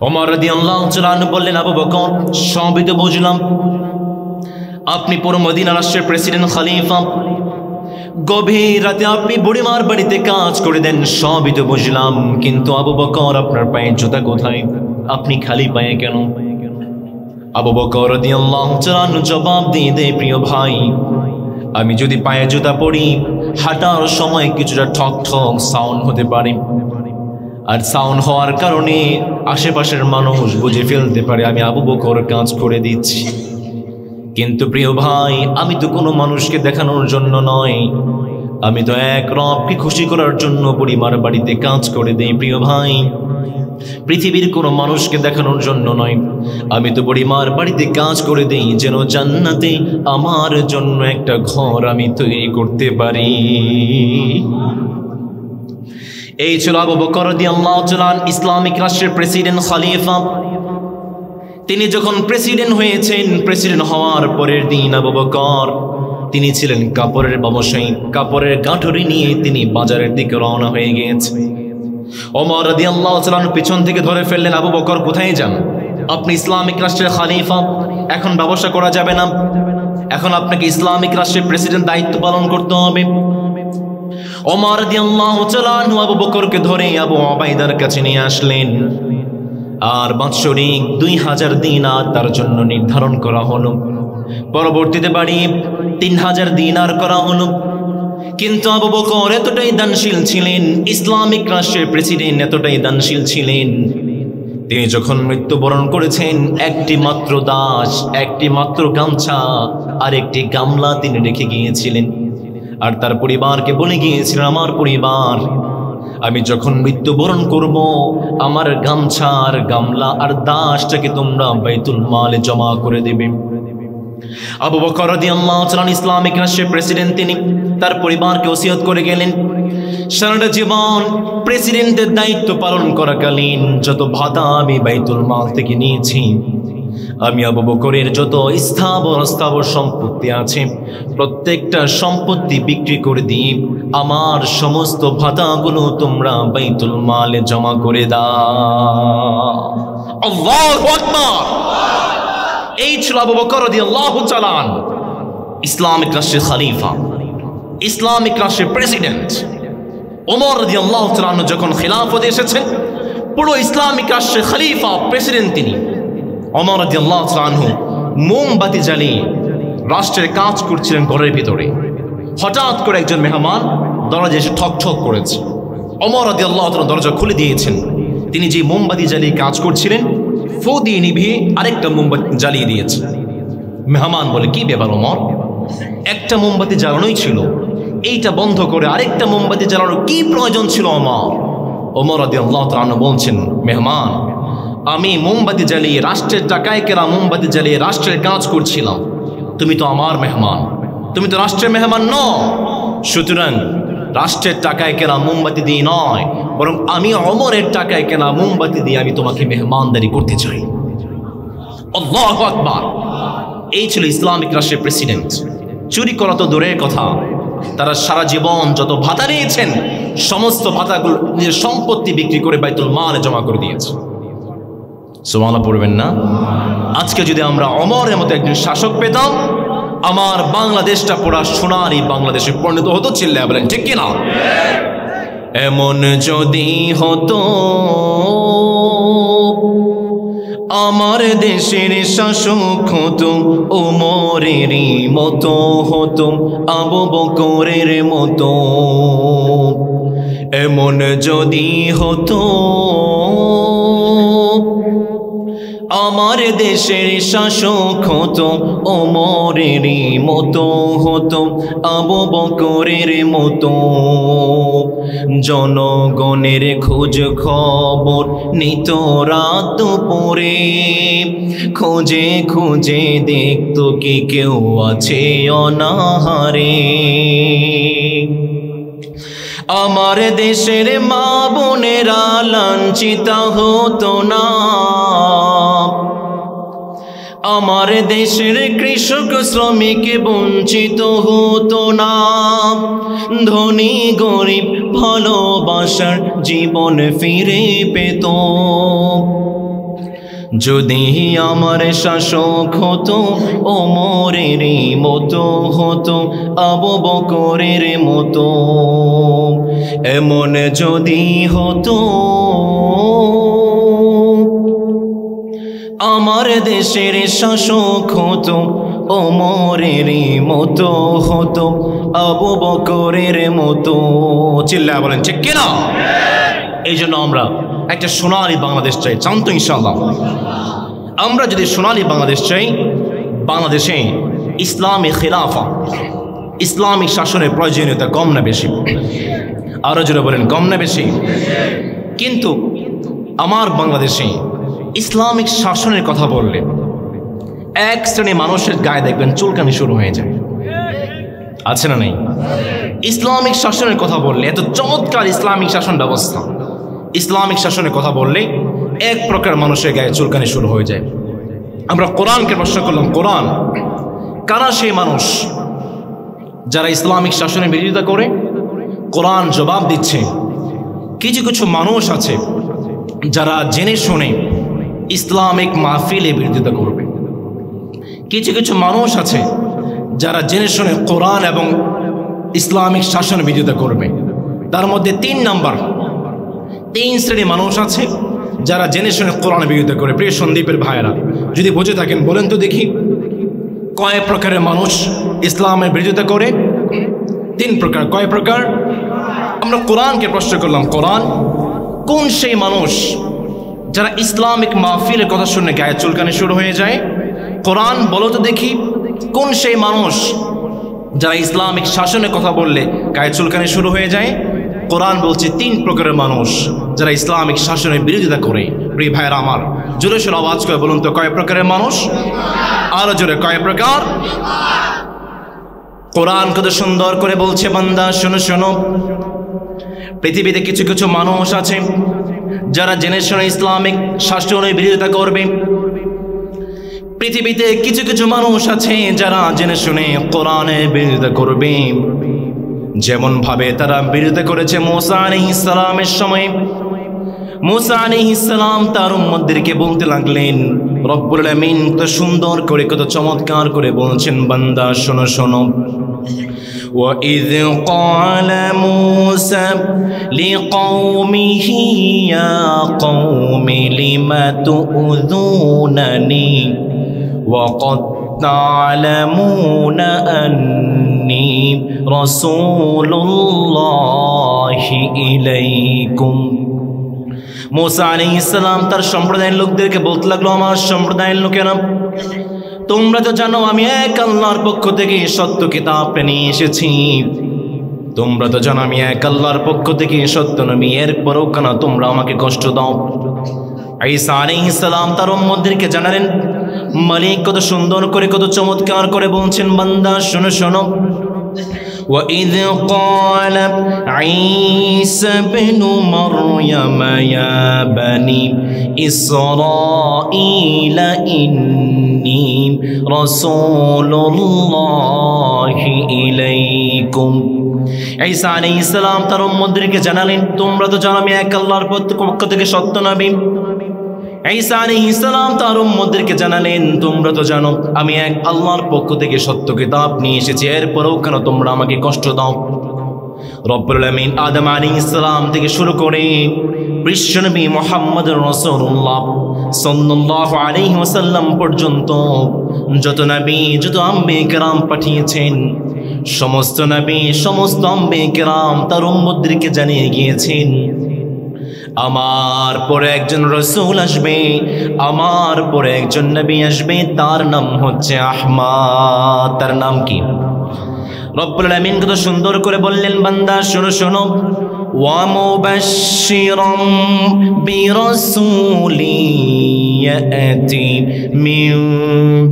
ওমর রাদিয়াল্লাহু তাআলা আনহু বললেন, আবু বকর, সবই তো বুঝলাম, আপনি পুরো মদিনা রাষ্ট্রের প্রেসিডেন্ট, খলিফা, গভীর রাতে আপনি বুড়িমার বাড়িতে কাজ করে দেন, সবই তো বুঝলাম, কিন্তু আবু বকর আপনার পায়ে জুতা কোথায়? আপনি খালি পায়ে কেন? আবু বকর রাদিয়াল্লাহু তাআলা আনহু জবাব দিয়ে দেয়, প্রিয় ভাই, আমি যদি পায়ে জুতা পরি, হাঁটার সময় কিছুটা ঠক ঠক সাউন্ড হতে পারে, আর সাউন্ড হওয়ার কারণে আশেপাশের মানুষ বুঝে ফেলতে পারে আমি আবু বকর কাজ করে দিচ্ছি। কিন্তু প্রিয় ভাই, আমি তো কোনো মানুষকে দেখানোর জন্য নয়, আমি তো এক রবকে খুশি করার জন্য বুড়িমার বাড়িতে কাজ করে দেই। প্রিয় ভাই, পৃথিবীর কোনো মানুষকে দেখানোর জন্য নয়, আমি তো বুড়িমার বাড়িতে কাজ করে দেই যেন জান্নাতে আমার জন্য একটা ঘর আমি তৈরি করতে পারি। এই ছিল আবু বকর রাদিয়াল্লাহু তাআলা ইসলামিক রাষ্ট্রের প্রেসিডেন্ট, খলিফা। তিনি যখন প্রেসিডেন্ট হয়েছেন, প্রেসিডেন্ট হওয়ার পরের দিন আবু বকর, তিনি ছিলেন কাপড়ের ব্যবসায়ী, কাপড়ের গাঁঠরি নিয়ে তিনি বাজারের দিকে রওনা হয়ে গিয়েছেন। ওমর রাদিয়াল্লাহু তাআলা পিছন থেকে ধরে ফেললেন, আবু বকর কোথায় যান? আপনি ইসলামিক রাষ্ট্রের খলিফা, এখন ব্যবসা করা যাবে না, এখন আপনাকে ইসলামিক রাষ্ট্রের প্রেসিডেন্ট দায়িত্ব পালন করতে হবে। ওমর রাদিয়াল্লাহু তাআলা আবু বকরকে ধরে আবু উবাইদার কাছে নিয়ে আসলেন, আর বাৎসরিক 2000 দিনার তার জন্য নির্ধারণ করা হলো। পরবর্তীতে বাড়িয়ে 3000 দিনার করা হলো। কিন্তু আবু বকর এতটাই দানশীল ছিলেন, ইসলামিক রাষ্ট্রের প্রেসিডেন্ট এতটাই দানশীল ছিলেন, তিনি যখন মৃত্যুবরণ করেছেন, একটি মাত্র দাস, একটি মাত্র গামছা আর একটি গামলা তিনি রেখে গিয়েছিলেন। আর তার পরিবারকে বলে গিয়েছিলেন, আমার পরিবার, আমি যখন মৃত্যুবরণ করব, আমার গামছা আর গামলা আর দাসটাকে তোমরা বাইতুল মালে জমা করে দেবে। আবু বকর রাদিয়াল্লাহু তাআলা ইসলামিক রাষ্ট্রের প্রেসিডেন্ট, তিনি তার পরিবারকে ওসিয়ত করে গেলেন, সারাটা জীবন প্রেসিডেন্টের দায়িত্ব পালন করাকালীন যত ভাতা আমি বাইতুল মাল থেকে নিয়েছি, আমি আবু বকরের যত স্থাবর সম্পত্তি আছে, প্রত্যেকটা সম্পত্তি বিক্রি করে দিয়ে আমার সমস্ত ভাতাগুলো তোমরা বাইতুল মালে জমা করে দাও। আল্লাহু আকবার। এই ছিল আবু বকর রাদিয়াল্লাহু তাআলা ইসলামিক রাষ্ট্রের খলিফা, ইসলামিক রাষ্ট্রের প্রেসিডেন্ট। ওমর রাদিয়াল্লাহু তাআলা যখন খিলাফতে এসেছেন, পুরো ইসলামিক রাষ্ট্রের খলিফা, প্রেসিডেন্ট তিনি। ওমর রাদিয়াল্লাহু তাআলা মোমবাতি জ্বালিয়ে রাষ্ট্রের কাজ করছিলেন ঘরের ভিতরে। হঠাৎ করে একজন মেহমান দরজা এসে ঠক ঠক করেছে। ওমর রাদিয়াল্লাহু তাআলা দরজা খুলে দিয়েছেন। তিনি যে মোমবাতি জ্বালিয়ে কাজ করছিলেন, ফু দিয়ে নিভিয়ে আরেকটা মোমবাতি জ্বালিয়ে দিয়েছে। মেহমান বলে, কি ব্যাপার ওমর, একটা মোমবাতি জ্বালানোই ছিল, এইটা বন্ধ করে আরেকটা মোমবাতি জ্বালানোর কি প্রয়োজন ছিল ওমর? ওমর রাদিয়াল্লাহু তাআলা বলছেন, মেহমান, আমি মোমবাতি জ্বালিয়ে রাষ্ট্রের টাকায় কেনা মোমবাতি জ্বালিয়ে রাষ্ট্রের কাজ করছিলাম, তুমি তো আমার মেহমান, তুমি তো রাষ্ট্রের মেহমান নও, সুতরাং রাষ্ট্রের টাকায় কেনা মোমবাতি দিয়ে নয়, বরং আমি ওমরের টাকায় কেনা মোমবাতি দিয়ে আমি তোমাকে মেহমানদারি করতে চাই। আল্লাহু আকবার। এই ছিল ইসলামিক রাষ্ট্রের প্রেসিডেন্ট। চুরি করা তো দূরের কথা, তারা সারা জীবন যত ভাতা নিয়েছেন, সমস্ত ভাতাগুলো নিজের সম্পত্তি বিক্রি করে বাইতুল মালে জমা করে দিয়েছে। সুবহানাল্লাহ পড়বেন না? আজকে যদি আমরা ওমরের মতো একজন শাসক পেতাম, আমার বাংলাদেশটা পুরা সোনার এই বাংলাদেশে পরিণত হতো। চিল্লায়া বলেন ঠিক কিনা? এমন যদি হতো আমার দেশের শাসক হতো, ওমরেরই মতো হতো, আবু বকরের মতো। এমন যদি হতো আমার দেশের শাসক হতো, ওমরেরই মতো হতো, আবু বকরের মতো। জনগণের খোঁজ খবর নিত রাত দুপুরে, খোঁজে খুঁজে দেখতো কি কেউ আছে অনাহারে। আমার দেশের মা বোনেরা লাঞ্ছিত হতো না, আমার দেশের কৃষক শ্রমিক বঞ্চিত হতো না। ধনী গরিব ভালোবাসার জীবন ফিরে পেত। যদি আমার শাসক হতো ওমরের মতো হতো আবু বকরের মতো, এমন যদি হতো আমার দেশের শাসক হতো ওমরের মতো হতো আবু বকরের মতো। চিল্লায় বলেন ঠিক কিনা? এই জন্য আমরা একটা সোনালী বাংলাদেশ চাই। চান তো ইনশাআল্লাহ? আমরা যদি সোনালী বাংলাদেশ চাই, বাংলাদেশে ইসলামী খিলাফা, ইসলামিক শাসনের প্রয়োজনীয়তা কম না বেশি? আরো জোরে বলেন, কম না বেশি? কিন্তু আমার বাংলাদেশে ইসলামিক শাসনের কথা বললে এক শ্রেণী মানুষের গায়ে দেখবেন চুলকানি শুরু হয়ে যায়। আছে না নেই? ইসলামিক শাসনের কথা বললে, এত চমৎকার ইসলামিক শাসন ব্যবস্থা, ইসলামিক শাসনের কথা বললে এক প্রকার মানুষের গায়ে চুলকানি শুরু হয়ে যায়। আমরা কোরআনকে প্রশ্ন করলাম, কোরআন কারা সেই মানুষ যারা ইসলামিক শাসনের বিরোধিতা করে? কোরআন জবাব দিচ্ছে, কিছু কিছু মানুষ আছে যারা জেনে শুনে ইসলামিক মাহফিলে বিরোধিতা করবে। কিছু কিছু মানুষ আছে যারা জেনে শুনে কোরআন এবং ইসলামিক শাসনের বিরোধিতা করবে। তার মধ্যে 3 শ্রেণী মানুষ আছে যারা জেনে শুনে কোরআনের বিরোধিতা করে। প্রিয় সন্দীপের ভাইয়েরা, যদি বুঝে থাকেন বলেন তো দেখি, কয় প্রকারের মানুষ ইসলামের বিরোধিতা করে? 3 প্রকার। কয় প্রকার? আমরা কোরআনকে প্রশ্ন করলাম, কোরআন কোন সেই মানুষ যারা ইসলামিক মাহফিলের কথা শুনে গায়ে চুলকানি শুরু হয়ে যায়? কোরআন বলো তো দেখি, কোন সেই মানুষ যারা ইসলামিক শাসনের কথা বললে গায়ে চুলকানি শুরু হয়ে যায়? কোরআন বলছে 3 প্রকারের মানুষ যারা ইসলামিক শাসনের বিরোধিতা করে। প্রিয় ভাইয়েরা আমার, জোরে সোরে আওয়াজ করে বলুন তো, কয় প্রকারের মানুষ? আরো জোরে, কয় প্রকার? কোরআন কত সুন্দর করে বলছে, বান্দা শোনো শোনো, পৃথিবীতে কিছু কিছু মানুষ আছে যারা জেনে শুনে ইসলামিক শাসনের বিরোধিতা করবে। পৃথিবীতে কিছু কিছু মানুষ আছে যারা জেনে শুনে কোরআনের বিরোধিতা করবে। যেমন ভাবে তারা বিরোধিতা করেছে মুসা আলাইহিস সালামের সময়। মুসা আলাইহিস সালাম তার উম্মতদেরকে বলতে লাগলেন, রব্বুল আলামিন কত সুন্দর করে, কত চমৎকার করে বলছেন, বান্দা শোনো শোনো, وَإِذْ قَالَ مُوسَى لِقَوْمِهِ يَا قَوْمِ لِمَ تُؤْذُونَنِي وَقَدْ تَعْلَمُونَ أَنِّي رَسُولُ اللَّهِ إِلَيْكُمْ। মুসা আলাইহিস সালাম তার সম্প্রদায়ের লোকদেরকে বলতে লাগলো, আমার সম্প্রদায়ের লোকেরা, তোমরা তো জানো আমি এক আল্লাহর পক্ষ থেকে সত্য কিতাব নিয়ে এসেছি। তোমরা তো জানো আমি এক আল্লাহর পক্ষ থেকে সত্য নবী, এরপরও কেন তোমরা আমাকে কষ্ট দাও? ঈসা আলাইহিস সালাম তার উম্মতদেরকে জানালেন, মালিক কত সুন্দর করে, কত চমৎকার করে বলছেন, বান্দা শোনো শোনো, وَإِذْ قَالَ عِيسَى ابْنُ مَرْيَمَ يَا بَنِي إِسْرَائِيلَ إِنِّي رَسُولُ اللَّهِ إِلَيْكُمْ। ঈসা আলাইহিস সালাম তার উম্মতদেরকে জানালেন, তোমরা তো জানো আমি এক আল্লাহর পক্ষ থেকে সত্য নবী। ঈসা আলাইহিস সালাম তার উম্মতদেরকে জানালেন, তোমরা তো জানো আমি এক আল্লাহর পক্ষ থেকে সত্য কিতাব নিয়ে এসেছি, এরপরেও কেন তোমরা আমাকে কষ্ট দাও? রব্বুল আলামিন আদম আলাইহিস সালাম থেকে শুরু করে বিশ্বনবী মুহাম্মদুর রাসূলুল্লাহ সাল্লাল্লাহু আলাইহি ওয়াসাল্লাম পর্যন্ত যত নবী, যত আম্বিয়া কিরাম পাঠিয়েছেন, সমস্ত নবী, সমস্ত আম্বিয়া কিরাম তার উম্মতদেরকে জানিয়ে গিয়েছেন, আমার পরে একজন রাসূল আসবে, আমার পরে একজন নবী আসবে, তার নাম হচ্ছে আহমদ। তার নাম কি? রব্বুল আলামিন কত সুন্দর করে বললেন, বান্দা শোনো শোনো, ওয়া মুবাশশিরাম বিরাসূলি ইয়াতি মিন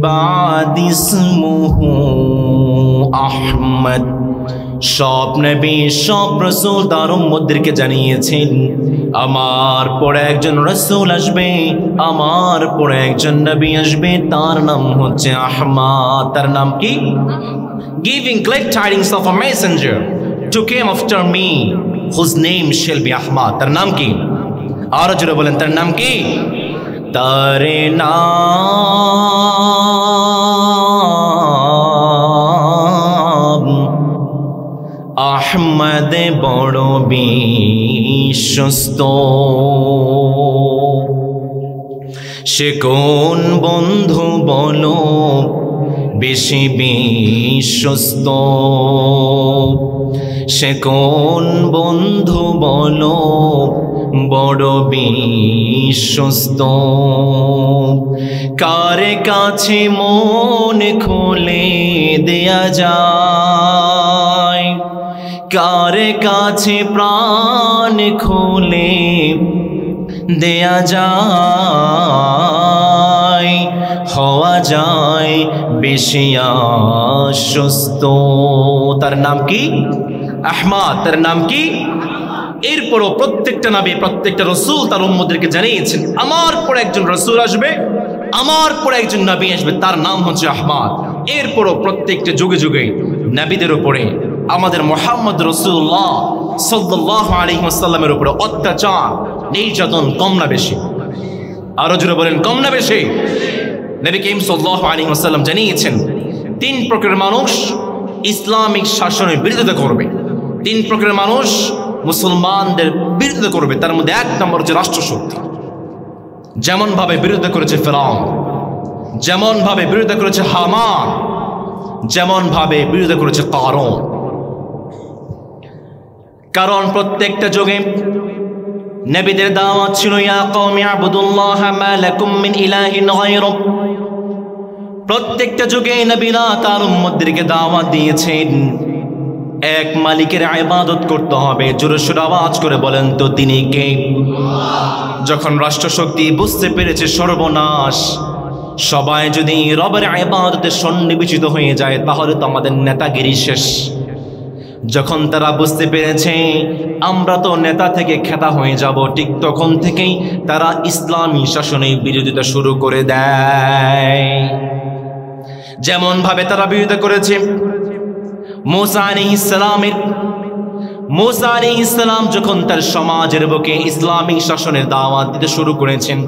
বাদি ইসমুহু আহমদ। সব নবী, সব রাসূল তার উম্মতদেরকে জানিয়েছেন, আমার পরে একজন রাসূল আসবে, আমার পরে একজন নবী আসবে, তার নাম হচ্ছে আহমদ। তার নাম কি? Giving glad tidings of a messenger to came after me, whose name shall be Ahmad. তার নাম কি? আরো জোরে বলেন, তার নাম কি? তার নাম আহমদ বড় বিশ্বস্ত। সে কোন বন্ধু বলো বেশি বিশ্বস্ত, সে কোন বন্ধু বলো বড় বিশ্বস্ত। কার কাছে মন খুলে দেয়া যায়, কার কাছে প্রাণ খুলে দেয়া যায়, হওয়া যায় বেশি আশ্বস্ত। তার নাম কি? আহমদ। তার নাম কি? এরপরও প্রত্যেকটা নবী, প্রত্যেকটা রসুল তার উম্মতদেরকে জানিয়েছেন আমার পরে একজন রসুল আসবে, আমার পরে একজন নবী আসবে, তার নাম হচ্ছে আহমদ। এরপরও প্রত্যেকটা যুগে যুগে নবীদের উপরে আমাদের মুহাম্মদ রাসূলুল্লাহ সাল্লাল্লাহু আলাইহি ওয়াসাল্লামের উপরে অত্যাচার নির্যাতন কম না বেশি? আরো জোরে বলেন, কম না বেশি? নবী করিম সাল্লাল্লাহু আলাইহি ওয়াসাল্লাম জানিয়েছেন তিন প্রকারের মানুষ ইসলামিক শাসনের বিরোধিতা করবে, তিন প্রকারের মানুষ মুসলমানদের বিরোধিতা করবে। তার মধ্যে এক নম্বর হচ্ছে রাষ্ট্রশক্তি। যেমন ভাবে বিরোধিতা করেছে ফিরআউন, যেমন ভাবে বিরোধিতা করেছে হামান, যেমন ভাবে বিরোধিতা করেছে কারুন। কারণ প্রত্যেকটা যুগে নবীদের দাওয়াত ছিল ইয়া কওমি আবুদুল্লাহ মা লাকুম মিন ইলাহিন গায়রু। প্রত্যেকটা যুগে নবীরা তার উম্মতদেরকে দাওয়াত দিয়েছেন এক মালিকের ইবাদত করতে হবে। জোরে সোরে আওয়াজ করে বলেন তো তিনি কে? যখন রাষ্ট্রশক্তি বুঝতে পেরেছে সর্বনাশ, সবাই যদি রবের ইবাদতে সন্নিবেশিত হয়ে যায় তাহলে তো আমাদের নেতাগিরি শেষ। যখন তারা বুঝতে পেরেছে আমরা তো নেতা থেকে খেতা হয়ে যাব, ঠিক তখন থেকেই তারা ইসলামী শাসনের বিরোধিতা শুরু করে দেয়। যেমন ভাবে তারা বিরোধিতা করেছে মূসা আলাইহিস সালামের। মূসা আলাইহিস সালাম যখন তার সমাজের বুকে ইসলামী শাসনের দাওয়াত দিতে শুরু করেছেন,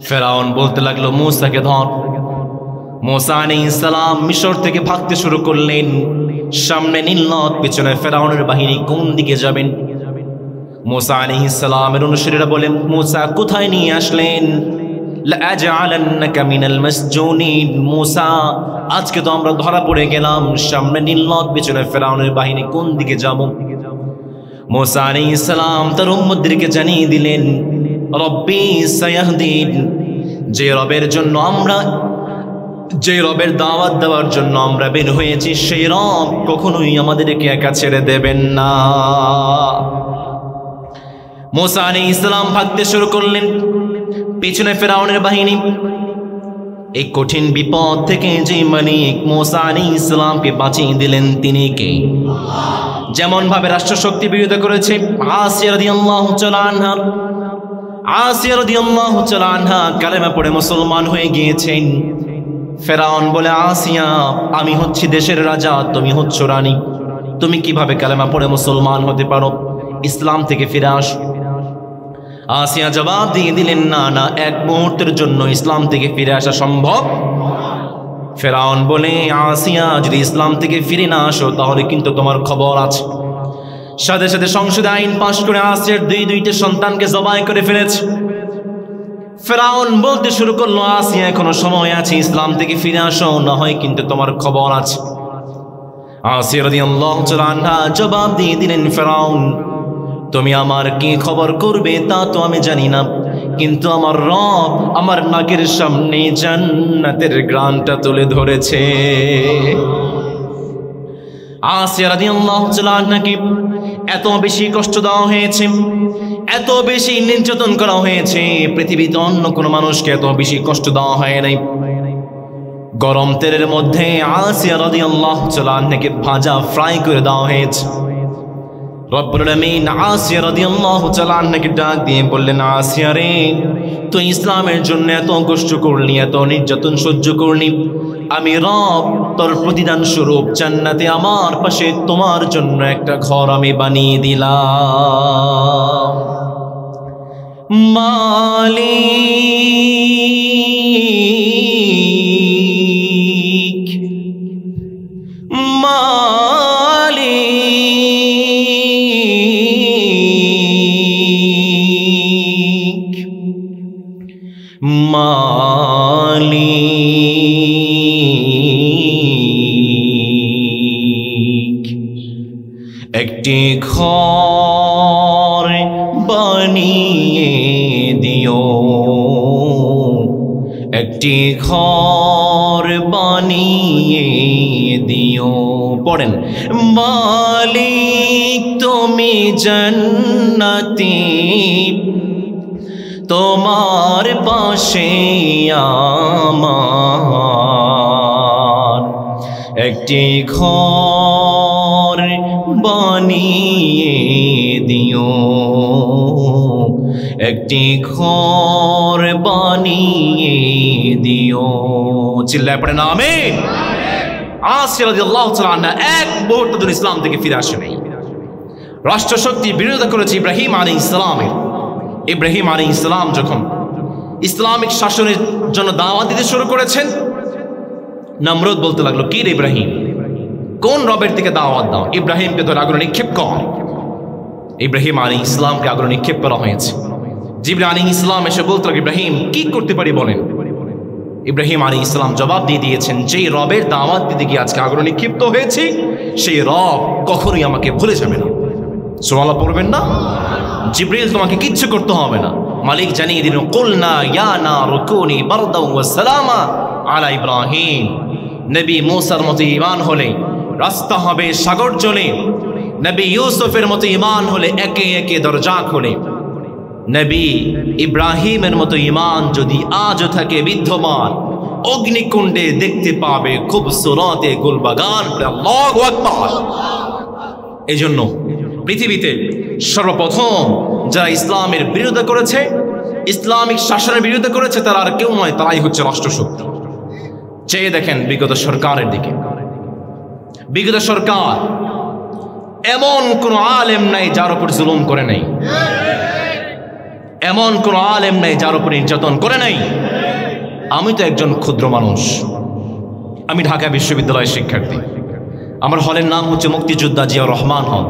ফেরাউন বলতে লাগলো মূসাকে ধর। মূসা আলাইহিস সালাম মিশর থেকে ভাগতে শুরু করলেন। সামনে নীল নদ, পিছনে ফেরাউনের বাহিনী, কোন দিকে যাবেন? মূসা আলাইহিস সালামের অনুসারীরা বলেন মূসা কোথায় নিয়ে আসলেন? লাআজআলান্নাকা মিনাল মাসজুনিন। মূসা আজকে তো আমরা ধরা পড়ে গেলাম, সামনে নীল নদ, পিছনে ফেরাউনের বাহিনী, কোন দিকে যাব? মূসা আলাইহিস সালাম তার উম্মতদেরকে জানিয়ে দিলেন রব্বি সায়াহদিন, যে রবের জন্য আমরা, যে রবের দাওয়াত দেওয়ার জন্য আমরা বের হয়েছি, সেই রব কখনোই আমাদেরকে একা ছেড়ে দেবেন না। মূসা আলাইহিস সালাম ভাগতে শুরু করলেন, পিছনে ফেরাউনের বাহিনী। এই কঠিন বিপদ থেকে যে মালিক মূসা আলাইহিস সালামকে বাঁচিয়ে দিলেন তিনি কে? যেমন ভাবে রাষ্ট্রশক্তি বিরোধিতা করেছে আসিয়া রাদিয়াল্লাহু তাআলা আনহা। আসিয়া রাদিয়াল্লাহু তাআলা আনহা কালেমা পড়ে মুসলমান হয়ে গিয়েছেন। ফেরাউন বলে আসিয়া আমি হচ্ছি দেশের রাজা, তুমি হচ্ছ রানী, তুমি কিভাবে কালেমা পড়ে মুসলমান হতে পারো? ইসলাম থেকে ফিরে আসো। আসিয়া জবাব দিয়ে দিলেন না না, এক মুহূর্তের জন্য ইসলাম থেকে ফিরে আসা সম্ভব। ফেরাউন বলে আসিয়া যদি ইসলাম থেকে ফিরে না আসো তাহলে কিন্তু তোমার খবর আছে। সাথে সাথে সংসদে আইন পাশ করে আসিয়ার দুইটা সন্তানকে জবাই করে ফেলেছে। ফেরাউন বলতে শুরু করলো আসিয়া এখনো সময় আছে, ইসলাম থেকে ফিরে আসো, না হয় কিন্তু তোমার খবর আছে। আসিয়া রাদিয়াল্লাহু তাআলা আনহা জবাব দিয়ে দিলেন ফেরাউন তুমি আমার কি খবর করবে তা তো আমি জানি না, কিন্তু আমার রব আমার নাকের সামনে জান্নাতের ঘ্রাণটা তুলে ধরেছে। আসিয়া রাদিয়াল্লাহু তাআলা আনহাকে এত বেশি কষ্ট দেওয়া হয়েছে, এত বেশি নির্যাতন করা হয়েছে, পৃথিবীতে অন্য কোনো মানুষকে এত বেশি কষ্ট দেওয়া হয় নাই। গরম তেলের মধ্যে আসিয়া রাদিয়াল্লাহু তাআলা আনহাকে ভাজা ফ্রাই করে দেওয়া হয়েছে। রব্বুল আলামিন আসিয়া রাদিয়াল্লাহু তাআলা আনহাকে ডাক দিয়ে বললেন আসিয়া রে, তুই ইসলামের জন্য এত কষ্ট করলি, এত নির্যাতন সহ্য করলি, আমি রব তোর প্রতিদান স্বরূপ জান্নাতে আমার পাশে তোমার জন্য একটা ঘর আমি বানিয়ে দিলাম। মালিক মালিক মালিক একটি ঘর বানিয়ে দিও, একটি ঘর বানিয়ে দিও। পড়েন, মালিক তুমি জান্নাতি, তোমার পাশে আমার একটি ঘর বানিয়ে দিও, একটি ঘর বানিয়ে দিও। চিল্লায় পড়েন আমিন। আসিয়া রাদিয়াল্লাহু তাআলা আনহা এক মুহূর্ত ধরে ইসলাম থেকে ফিরে আসে নাই। রাষ্ট্রশক্তি বিরোধিতা করেছে ইব্রাহিম আলাইহিস সালামের। ইব্রাহিম আলাইহিস সালাম যখন ইসলামিক শাসনের জন্য দাওয়াত দিতে শুরু করেছেন, নমরুদ বলতে লাগলো, কি রে ইব্রাহিম, কোন রবের থেকে দাওয়াত দাও? ইব্রাহিমকে তো আগুনে নিক্ষেপ কর। ইব্রাহিম আলাইহিস সালামকে আগুনে নিক্ষেপ করা হয়েছে। জিবরাইল আলাইহিস সালাম এসে বলতে লাগলো, ইব্রাহিম কি করতে পারি বলেন? ইব্রাহিম আলাইহিস সালাম জবাব দিয়ে দিয়েছেন, যেই রবের দাওয়াত দিতে গিয়ে আজকে আগুনে নিক্ষিপ্ত হয়েছি, সেই রব কখনোই আমাকে ভুলে যাবে না। সুবহানাল্লাহ পড়বেন না? জিবরিল তোমাকে কিচ্ছু করতে হবে না, মালিক জানিয়ে দিলেন, কুলনা ইয়া নারু কুনি বারদাও ওয়া সালামা আলা ইব্রাহিম। নবী মূসার মতো ঈমান হলে রাস্তা হবে সাগর জলে, নবী ইউসুফের মতো ঈমান হলে একে একে দরজা খোলে, নবী ইব্রাহিমের মতো ঈমান যদি আজও থাকে বিদ্যমান, অগ্নিকুণ্ডে দেখতে পাবে খুব সুরতে গুলবাগান। আল্লাহু আকবার। এই জন্য পৃথিবীতে সর্বপ্রথম যারা ইসলামের বিরোধিতা করেছে, ইসলামিক শাসনের বিরোধিতা করেছে, তারা আর কেউ নয়, তারাই হচ্ছে রাষ্ট্রশক্তি। চেয়ে দেখেন বিগত সরকারের দিকে। বিগত সরকার এমন কোন আলেম নাই যার উপর জুলুম করে নাই, এমন কোন আলেম নাই যার উপর নির্যাতন করে নাই। আমি তো একজন ক্ষুদ্র মানুষ, আমি ঢাকা বিশ্ববিদ্যালয়ের শিক্ষার্থী। আমার হলের নাম হচ্ছে মুক্তিযোদ্ধা জিয়াউর রহমান হল।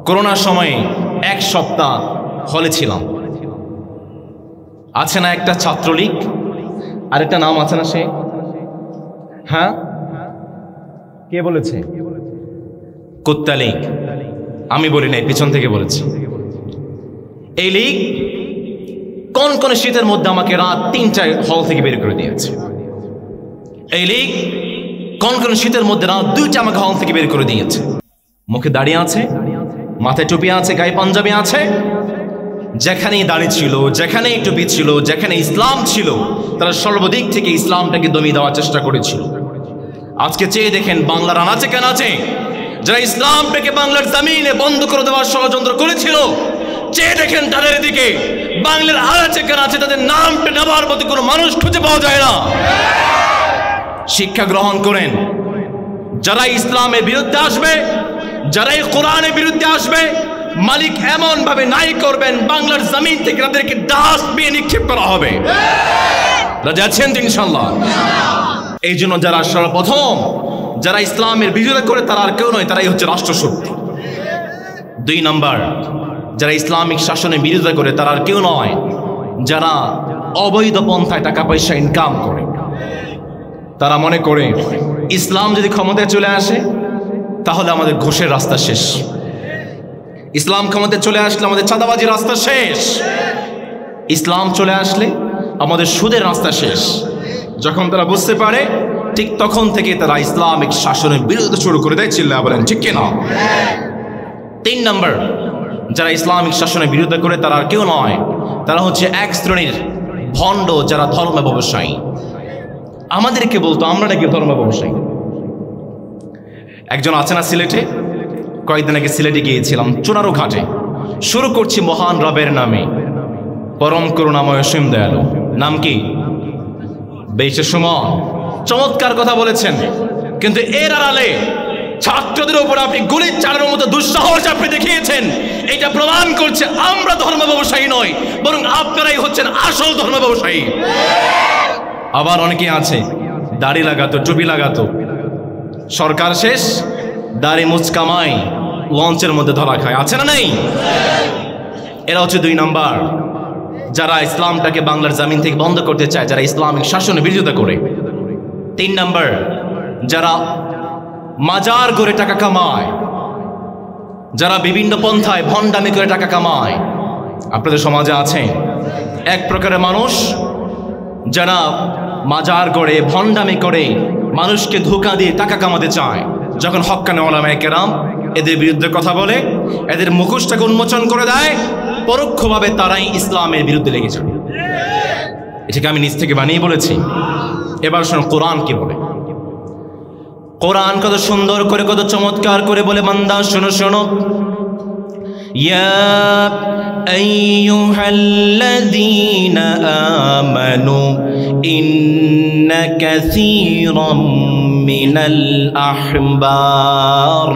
করোনার সময়ে এক সপ্তাহ হলে ছিলাম। আছে না একটা ছাত্রলীগ, আর একটা নাম আছে না, সে, হ্যাঁ কে বলেছে? কুত্তা লীগ। আমি বলি নাই, পিছন থেকে বলেছি। এই লীগ কোন কোন শীতের মধ্যে আমাকে রাত ৩টায় হল থেকে বের করে দিয়েছে। এই লীগ কোন কোন শীতের মধ্যে রাত 2টা আমাকে হল থেকে বের করে দিয়েছে। মুখে দাঁড়িয়ে আছে, মাথায় টুপি আছে, গায়ে পাঞ্জাবি আছে। যেখানেই দাঁড়িয়ে ছিল, যেখানেই টুপি ছিল, যেখানে ইসলাম ছিল, তারা সর্বদিক থেকে ইসলামটাকে দমিয়ে দেওয়ার চেষ্টা করেছিল। আজকে চেয়ে দেখেন বাংলার আনাচে কানাচে যারা ইসলামটাকে বাংলার জমিনে বন্ধ করে দেওয়ার ষড়যন্ত্র করেছিল, চেয়ে দেখেন তাদের দিকে বাংলার আনাচে কানাচে তাদের নামটা নেবার মতো কোনো মানুষ খুঁজে পাওয়া যায় না। শিক্ষা গ্রহণ করেন, যারা ইসলামের বিরুদ্ধে আসবে, যারা এই কোরআনের বিরুদ্ধে আসবে, মালিক এমন ভাবে নাই করবেন বাংলার জমিন থেকে তাদেরকে ডাস্টবিনে নিক্ষেপ করা হবে। রাজি আছেন ইনশাআল্লাহ? এই জন্য যারা সর্বপ্রথম যারা ইসলামের বিরোধিতা করে, তারা আর কেউ নয়, তারাই হচ্ছে রাষ্ট্রশক্তি। 2 নাম্বার, যারা ইসলামিক শাসনের বিরোধিতা করে, তারা আর কেউ নয়, যারা অবৈধ পন্থায় টাকা পয়সা ইনকাম করে। তারা মনে করে ইসলাম যদি ক্ষমতায় চলে আসে তাহলে আমাদের ঘুষের রাস্তা শেষ, ইসলাম ক্ষমতায় চলে আসলে আমাদের চাঁদাবাজির রাস্তা শেষ, ইসলাম চলে আসলে আমাদের সুদের রাস্তা শেষ। যখন তারা বুঝতে পারে, ঠিক তখন থেকে তারা ইসলামিক শাসনের বিরোধিতা শুরু করে দেয়। চিল্লায়া বলেন ঠিক কিনা? 3 নাম্বার, যারা ইসলামিক শাসনের বিরোধিতা করে, তারা আর কেউ নয়, তারা হচ্ছে এক শ্রেণীর ভণ্ড, যারা ধর্ম ব্যবসায়ী। আমাদেরকে বলতো আমরা নাকি ধর্ম ব্যবসায়ী। একজন আছে না সিলেটে, কয়েকদিন আগে সিলেটে গিয়েছিলাম, চুনারু ঘাটে। শুরু করছি মহান রবের নামে, পরম করুণাময় অসীম দয়ালু। নাম কি? বেশে সুমন। চমৎকার কথা বলেছেন, কিন্তু এর আড়ালে ছাত্রদের উপর আপনি গুলি চালানোর মতো দুঃসাহস আপনি দেখিয়েছেন। এটা প্রমাণ করছে আমরা ধর্ম ব্যবসায়ী নয়, বরং আপনারাই হচ্ছেন আসল ধর্ম ব্যবসায়ী। আবার অনেকে আছে দাড়ি লাগাতো, টুপি লাগাতো, সরকার শেষ, দাড়ি মুচকামাই, লঞ্চের মধ্যে ধরা খায়, আছে না নেই? এরা হচ্ছে 2 নাম্বার, যারা ইসলামটাকে বাংলার জমিন থেকে বন্ধ করতে চায়, যারা ইসলামিক শাসনের বিরোধিতা করে। 3 নাম্বার, যারা মাজার করে টাকা কামায়, যারা বিভিন্ন পন্থায় ভণ্ডামি করে টাকা কামায়। আপনাদের সমাজে আছে এক প্রকারের মানুষ যারা মাজার করে ভণ্ডামি করে মানুষকে ধোঁকা দিয়ে টাকা কামাতে চায়। যখন হক্কানে ওলামায়ে কেরাম এদের বিরুদ্ধে কথা বলে, এদের মুখোশটাকে উন্মোচন করে দেয়, পরোক্ষভাবে তারাই ইসলামের বিরুদ্ধে লেগে যায়। এটাকে আমি নিজ থেকে বানিয়ে বলেছি। এবার শোনো কোরআন কি বলে। কোরআন কত সুন্দর করে, কত চমৎকার করে বলে, বান্দা শোনো শোনো। ইয়া আইয়ুহাল্লাযীনা আমানু ইন্না কাসীরাম মিনাল আহবার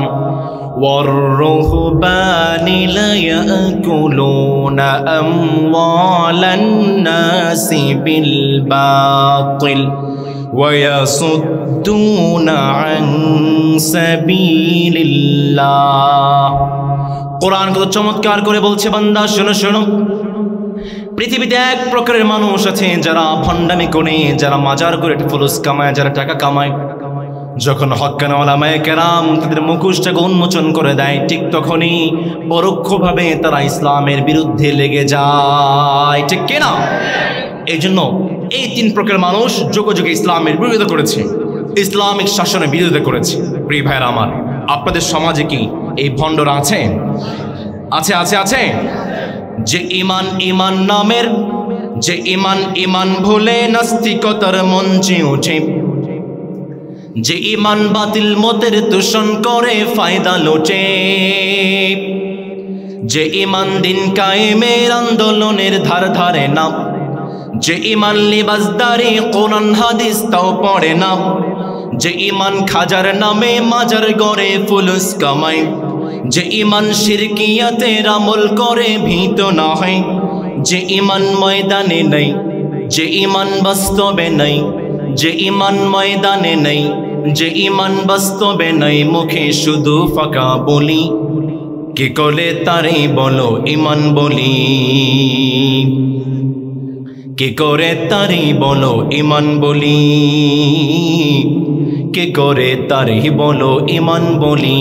والرهبان ليأكلون أموال الناس بالباطل ويصدون عن سبيل الله। কোরআন কত চমৎকার করে বলছে, বান্দা শোনো শোনো। পৃথিবীতে এক প্রকারের মানুষ আছে যারা ভণ্ডামি করে, যারা মাজার করে ফুলুস কামায়, যারা টাকা কামায়। যখন হক্কানে ওলামায়ে কেরাম তাদের মুখোশটাকে উন্মোচন করে দেয়, ঠিক তখনই পরোক্ষভাবে তারা ইসলামের বিরুদ্ধে লেগে যায়, ঠিক কিনা? এই জন্য এই 3 প্রকার মানুষ যুগে যুগে ইসলামের বিরোধিতা করেছে, ইসলামিক শাসনের বিরোধিতা করেছে। প্রিয় ভাইয়েরা আমার, আপনাদের সমাজে কি এই ভণ্ডরা আছে? আছে আছে আছে। যে ইমান ইমান নামের, যে ইমান ইমান ভুলে নাস্তিকতার মঞ্চে ওঠে, যে ইমান বাতিল মতের দূষণ করে ফায়দা লোটে, যে ইমান দিন কায়েমের আন্দোলনের ধার ধারে না, যে ইমান লিবাসদারি কোরআন হাদিস তাও পড়ে না, যে ইমান খাজার নামে মাজার গড়ে ফুলুস কামায়, যে ইমান শিরকিয়াতের আমল করে ভীত না হয়, যে ইমান ময়দানে নেই, যে ইমান বাস্তবে নেই, যে ইমান ময়দানে নেই, যে ইমান বাস্তবে নেই, মুখে শুধু ফাঁকা বলি, কি করে তারে বলো ইমান বলি, কি করে তারে বলো ইমান বলি, কি করে তারে বলো ইমান বলি।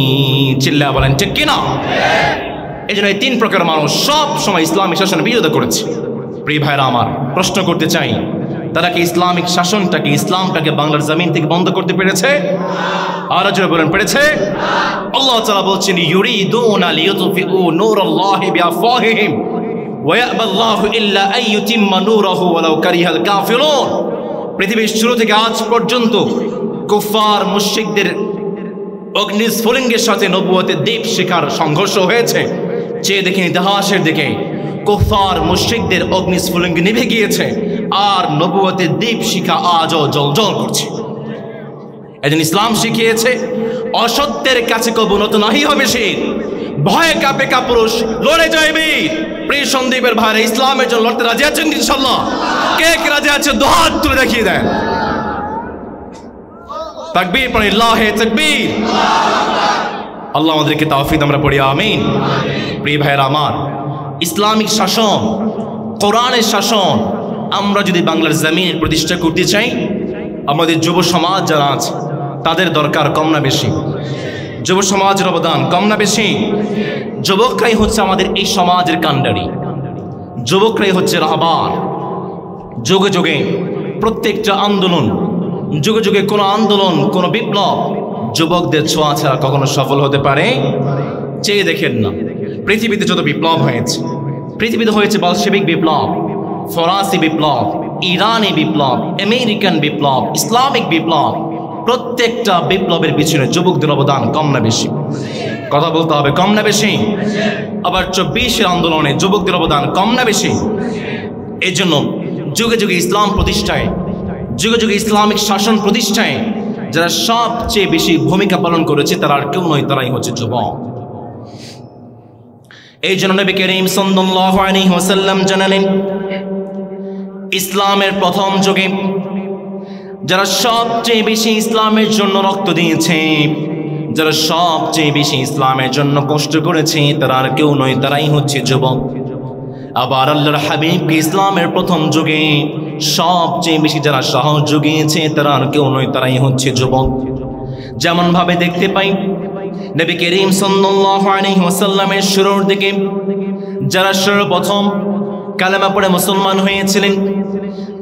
চিল্লা বলেন ঠিক কিনা? এই জন্য এই 3 প্রকার মানুষ সব সময় ইসলামিক শাসনের বিরোধিতা করেছে। প্রিয় ভাইরা আমার, প্রশ্ন করতে চাই, তারা কি ইসলামিক শাসনটাকে, ইসলামটাকে বাংলার জমিন থেকে বন্ধ করতে পেরেছে? আর জোরে বলেন পেরেছে? আল্লাহ তাআলা বলছেন, ইউরিদুনা লিইউতফিউ নূরাল্লাহি বিআফওয়াহিহিম ওয়া ইয়াবাল্লাহু ইল্লা আইয়ুতিম্মা নূরাহু ওয়ালাউ কারিহাল কাফিরুন। পৃথিবীর শুরু থেকে আজ পর্যন্ত কুফার মুশরিকদের অগ্নিস্ফুলিঙ্গের সাথে নবুয়তের দীপ শিখার সংঘর্ষ হয়েছে। চেয়ে দেখেন ইতিহাসের দিকে, কুফার মুশরিকদের অগ্নিস্ফুলিঙ্গ নিভে গিয়েছে, আর নবুয়তের দীপ শিখা আজও জ্বলজ্বল করছে। এজন ইসলাম শিখিয়েছে, অসত্যের কাছে কবু নত নাহি হবে সে, ভয়ে কাঁপে কাপুরুষ লড়ে যাইবি। প্রিয় সন্দীপের ভাইরা, ইসলামের জন্য লড়তে রাজি আছেন ইনশাআল্লাহ? কে কে রাজি আছে দুহাত তুলে দেখিয়ে দেন। তাকবীর পড়ে, আল্লাহে তাকবীর। আল্লাহ আমাদেরকে তাওফিক আমরা পড়ি, আমিন। প্রিয় ভাইরা আমার, ইসলামিক শাসন, কোরআনের শাসন আমরা যদি বাংলার জমিনের প্রতিষ্ঠা করতে চাই, আমাদের যুব সমাজ যারা আছে তাদের দরকার কম না বেশি? যুব সমাজের অবদান কম না বেশি? যুবকরাই হচ্ছে আমাদের এই সমাজের কাণ্ডারি, যুবকরাই হচ্ছে রাহবার। যুগে যুগে প্রত্যেকটা আন্দোলন, যুগে যুগে কোনো আন্দোলন, কোনো বিপ্লব যুবকদের ছোঁয়া ছাড়া কখনো সফল হতে পারে? চেয়ে দেখেন না, পৃথিবীতে যত বিপ্লব হয়েছে, পৃথিবীতে হয়েছে বলশেভিক বিপ্লব, ফরাসি বিপ্লব, ইরানি বিপ্লব, আমেরিকান বিপ্লব, ইসলামিক বিপ্লব, প্রত্যেকটা বিপ্লবের পিছনে যুবকদের অবদান কম না বেশি? কথা বলতে হবে, কম না বেশি? আবার 24 আন্দোলনে যুবকদের অবদান কম না বেশি? এই জন্য যুগে যুগে ইসলাম প্রতিষ্ঠায়, যুগে যুগে ইসলামিক শাসন প্রতিষ্ঠায় যারা সবচেয়ে বেশি ভূমিকা পালন করেছে তারা আর কেউ নয়, তারাই হচ্ছে যুবক। এই জন্য নবী করিম সাল্লাল্লাহু আলাইহি ওয়াসাল্লাম জানালেন, ইসলামের প্রথম যুগে যারা সবচেয়ে বেশি ইসলামের জন্য রক্ত দিয়েছে, যারা সবচেয়ে বেশি ইসলামের জন্য কষ্ট করেছে, তারা আর কেউ নয়, তারাই হচ্ছে যুবক। আবার আল্লাহর হাবিবকে ইসলামের প্রথম যুগে সবচেয়ে বেশি যারা সাহস জুগিয়েছে, তারা আর কেউ নয়, তারাই হচ্ছে যুবক। যেমন ভাবে দেখতে পাই নবী করিম সাল্লাল্লাহু আলাইহি ওয়াসাল্লামের শুরুর দিকে যারা সর্বপ্রথম কালেমা পড়ে মুসলমান হয়েছিলেন,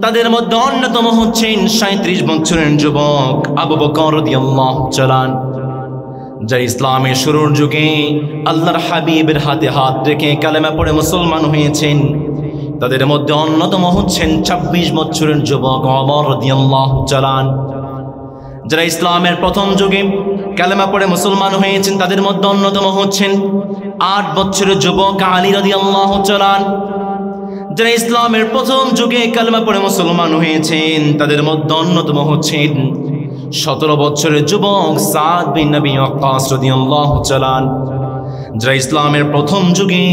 তাদের মধ্যে অন্যতম হচ্ছেন 37 বছরের যুবক আবু বকর রাদিয়াল্লাহু তাআলা, যারা ইসলামের শুরুর যুগে আল্লাহর হাবিবের হাতে হাত রেখে কালেমা পড়ে মুসলমান হয়েছেন। তাদের মধ্যে অন্যতম হচ্ছেন 26 বছরের যুবক ওমর রাদিয়াল্লাহু তাআলা। যারা ইসলামের প্রথম যুগে কালেমা পড়ে মুসলমান হয়েছেন, তাদের মধ্যে অন্যতম হচ্ছেন 8 বছরের যুবক আলী রাদিয়াল্লাহু তাআলা। যারা ইসলামের প্রথম যুগে কালেমা পড়ে মুসলমান হয়েছেন, তাদের মধ্যে অন্যতম হচ্ছেন 17 বছরের যুবক সাদ বিন আবি ওয়াক্কাস রাদিয়াল্লাহু তাআলা। যারা ইসলামের প্রথম যুগে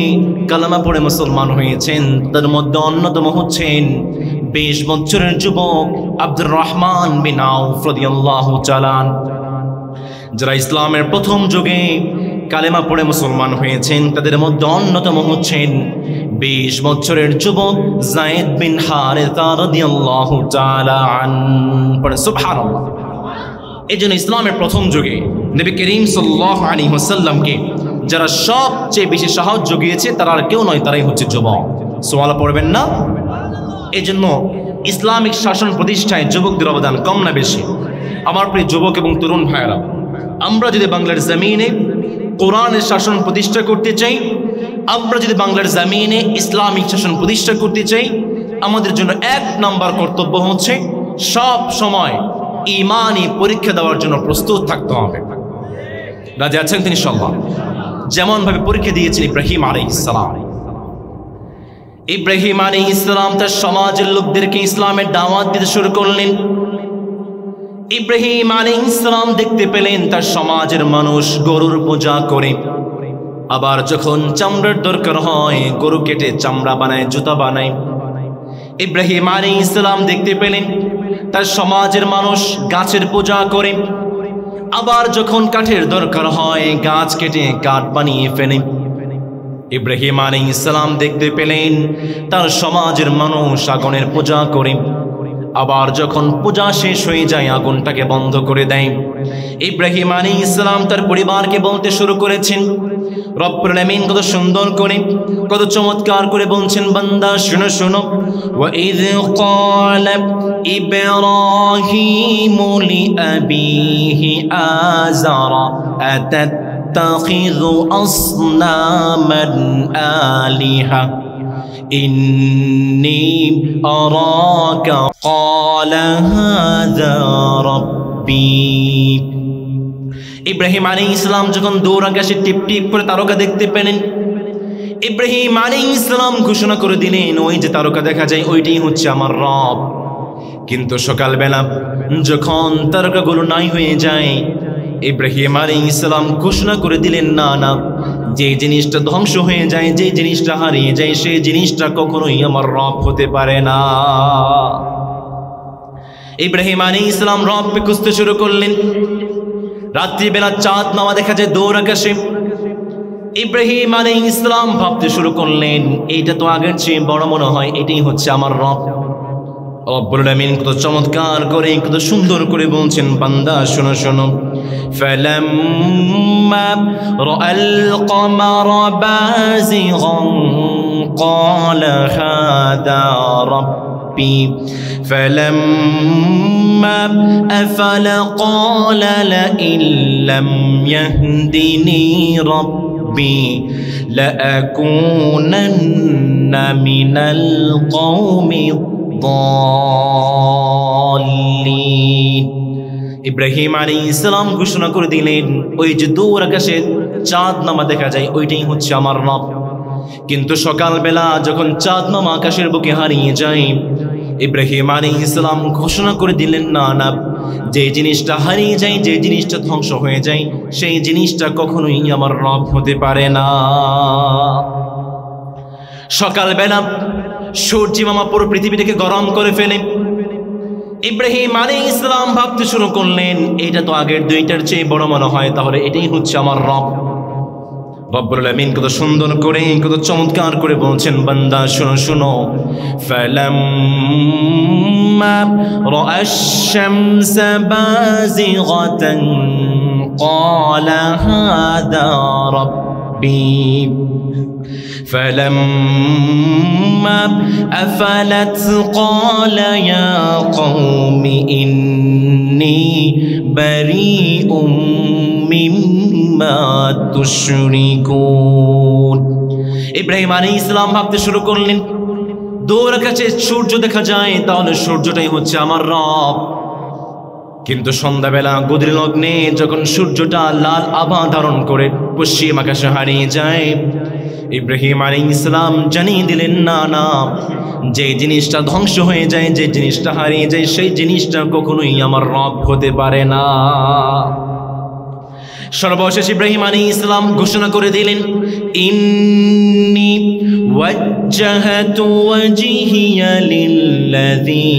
কালেমা পড়ে মুসলমান হয়েছেন, তাদের মধ্যে অন্যতম হচ্ছেন 20 বছরের যুবক আব্দুর রহমান বিন আউফ রাদিয়াল্লাহু তাআলা। যারা ইসলামের প্রথম যুগে কালেমা পড়ে মুসলমান হয়েছেন, তাদের মধ্যে অন্যতম হচ্ছেন 20 বছরের যুবক যায়েদ বিন হারিসা রাদিয়াল্লাহু তাআলা আনহু। সুবহানাল্লাহ। এই জন্য ইসলামের প্রথম যুগে নবী করিম সাল্লাল্লাহু আলাইহি ওয়াসাল্লামকে যারা সবচেয়ে বেশি সাহস জুগিয়েছে, তারা আর কেউ নয়, তারাই হচ্ছে যুবক। সুবহানাল্লাহ পড়বেন না? এই জন্য ইসলামিক শাসন প্রতিষ্ঠায় যুবকদের অবদান কম না বেশি? আমার প্রিয় যুবক এবং তরুণ ভাইয়েরা, আমরা যদি বাংলার জমিনে কোরআনের শাসন প্রতিষ্ঠা করতে চাই, আমরা যদি বাংলার জমিনে ইসলামিক শাসন প্রতিষ্ঠা করতে চাই, আমাদের জন্য 1 নম্বর কর্তব্য হচ্ছে সব সময় ঈমানি পরীক্ষা দেওয়ার জন্য প্রস্তুত থাকতে হবে। রাজি আছেন তিনি? ইনশাআল্লাহ। যেমন ভাবে পরীক্ষা দিয়েছেন ইব্রাহিম আলাইহিস সালাম। ইব্রাহিম আলাইহিস সালাম তার সমাজের লোকদেরকে ইসলামের দাওয়াত দিতে শুরু করলেন। ইব্রাহিম আলাইহিস সালাম দেখতে পেলেন তার সমাজের মানুষ গরুর পূজা করে, আবার যখন চামড়ার দরকার হয় গরু কেটে চামড়া বানায়, জুতা বানায়। ইব্রাহিম আলাইহিস সালাম দেখতে পেলেন তার সমাজের মানুষ গাছের পূজা করে, আবার যখন কাঠের দরকার হয় গাছ কেটে কাঠ বানিয়ে ফেলে। ইব্রাহিম আলাইহিস সালাম দেখতে পেলেন তার সমাজের মানুষ আগুনের পূজা করে, আবার যখন পূজা শেষ হয়ে যায় আগুনটাকে বন্ধ করে দেয়। ইব্রাহিম আলাইহিস সালাম তার পরিবারকে বলতে শুরু করেছেন, রব্বুল আলামিন কত সুন্দর করে, কত চমৎকার করে বলছেন, বান্দা শুনো শুনো, ওয়া ইয ক্বালা ইব্রাহিমু লিআবিহি আযারা আতাত্তাখিযু আসনামান আলিহা ইন্নী আরাকা ক্বালা হাযা রাব্বি। ইব্রাহিম আলাইহিস সালাম যখন দূর আকাশে টিপ টিপ করে তারকা দেখতে পেলেন, ইব্রাহিম আলাইহিস সালাম ঘোষণা করে দিলেন, ওই যে তারকা দেখা যায় ওইটাই হচ্ছে আমার রব। কিন্তু সকালবেলা যখন তারকাগুলো নাই হয়ে যায়, ইব্রাহিম আলাইহিস সালাম ঘোষণা করে দিলেন, না না, যে জিনিসটা ধ্বংস হয়ে যায়, যে জিনিসটা হারিয়ে যায়, সেই জিনিসটা কখনোই আমার রব হতে পারে না। ইব্রাহিম আলাইহিস সালাম রবকে খুঁজতে শুরু করলেন। রাত্রিবেলা চাঁদ মামা দেখা যায় দূর আকাশে। ইব্রাহিম আলাইহিস সালাম ভাবতে শুরু করলেন, এইটা তো আগের চেয়ে বড় মনে হয়, এটাই হচ্ছে আমার রব। রব্বুল আলামিন কত চমৎকার করে, কত সুন্দর করে বলছেন, বান্দা শোনো শোনো, ফালাম্মা রাআল কমারা বাযিগান ক্বালা হাদা রাব্বি ফালাম্মা আফালা ক্বালা লাইন লাম ইয়াহদিনি রাব্বি লাআকুনান্না মিনাল কওমি ইব্রাহিম আলাইহিস সালাম ঘোষণা করে দিলেন, ওই যে দূর আকাশে চাঁদ নামা দেখা যায় ওইটাই হচ্ছে আমার রব। কিন্তু সকালবেলা যখন চাঁদ নামা আকাশের বুকে হারিয়ে যায়, ইব্রাহিম আলাইহিস সালাম ঘোষণা করে দিলেন, না না, যে জিনিসটা হারিয়ে যায়, যে জিনিসটা ধ্বংস হয়ে যায়, সেই জিনিসটা কখনোই আমার রব হতে পারে না। সকালবেলা সূর্য মামা পুরো পৃথিবীটাকে গরম করে ফেলে। ইব্রাহিম আলাইহিস সালাম ভাবতে শুরু করলেন, এটা তো আগের দুইটার চেয়ে বড় মনে হয়, তাহলে এটাই হচ্ছে আমার রব। রব্বুল আলামিন কত সুন্দর করে, কত চমৎকার করে বলছেন, বান্দা শোনো শোনো, ফালাম্মা রাআশ শামসা বাযিগাতান ক্বালা হাযা রাব্বি فلما أفلت قال يا قوم إني بريء مما تشركون। ইব্রাহিম আলাইহিস সালাম ভাবতে শুরু করলেন, দূর কাছে সূর্য দেখা যায়, তাহলে সূর্যটাই হচ্ছে আমার রব। কিন্তু সন্ধ্যাবেলা গধূলি লগ্নে যখন সূর্যটা লাল আভা ধারণ করে পশ্চিম আকাশে হারিয়ে যায়, ইব্রাহিম আলাইহিস সালাম জানিয়ে দিলেন, না না, যে জিনিসটা ধ্বংস হয়ে যায়, যে জিনিসটা হারিয়ে যায়, সেই জিনিসটা কখনোই আমার রব হতে পারে না। সর্বশেষ ইব্রাহিম আলাইহিস সালাম ঘোষণা করে দিলেন, ইন্নী ওয়াজ্জাহতু ওয়াজহিয়া লিল্লাযী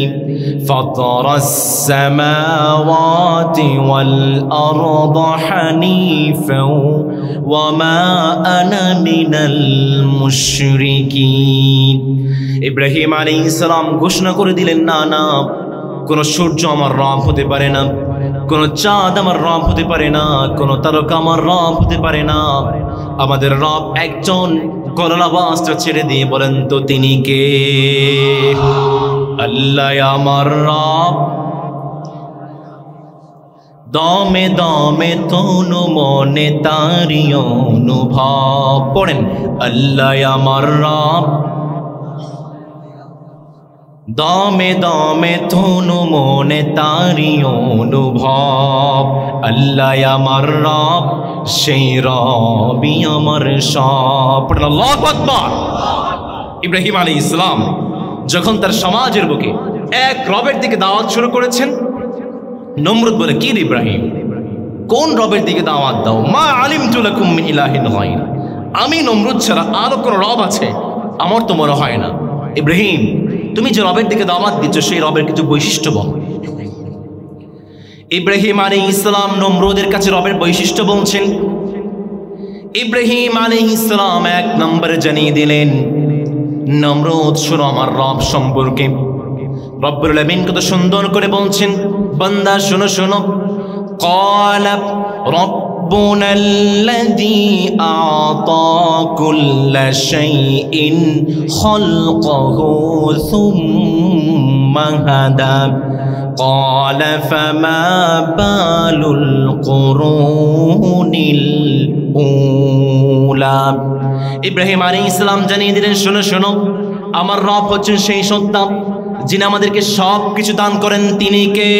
ফাতারাস সামাওয়াতি ওয়াল আরদা হানিফাও ওয়া মা আনা মিনাল মুশরিকিন। ইব্রাহিম আলাইহিস সালাম ঘোষণা করে দিলেন, না না, কোন সূর্য আমার রব হতে পারে না, কোন চাঁদ আমার রব হতে পারে না, কোন তারকা আমার রব হতে পারে না। আমাদের রব একজন। গলার আওয়াজটা ছেড়ে দিয়ে বলেন তো তিনি কে? আল্লাহ আমার রব। দমে দমে তনু মনে তারি অনুভব। পড়েন, আল্লাহ আমার রব। দমে দমে তনু মনে তারি অনুভব। আল্লাহ আমার রব, সেই রবই আমার সব। আল্লাহু আকবার। ইব্রাহিম আলাইহিস সালাম যখন তার সমাজের বুকে এক রবের দিকে দাওয়াত শুরু করেছেন, নমরুদ বলে, কি ইব্রাহিম, কোন রবের দিকে দাওয়াত দাও? মা আলিমতু লাকুম মিন ইলাহিন গায়র। আমি নমরুদ ছাড়া আরো কোন রব আছে আমার তো মনে হয় না। ইব্রাহিম, তুমি যে রবের দিকে দাওয়াত দিচ্ছ, সেই রবের কিছু বৈশিষ্ট্য বল। ইব্রাহিম আলাইহিস সালাম নমরুদের কাছে রবের বৈশিষ্ট্য বলছেন। ইব্রাহিম আলাইহিস সালাম এক নম্বরে জানিয়ে দিলেন, নমরুদ শোনো আমার রব সম্পর্কে। রব্বুল আলামিন কত সুন্দর করে বলছেন, বান্দা শোনো শোনো। ক্বালা ربنا الذي أعطى كل شيء خلقه ثم هدى قال فما بال القرون الأولى। ইব্রাহিম আলাইহিস সালাম জানিয়ে দিলেন, শোনো শোনো, আমার রব হচ্ছেন সেই সত্তা যিনি আমাদেরকে সব কিছু দান করেন। তিনি কে?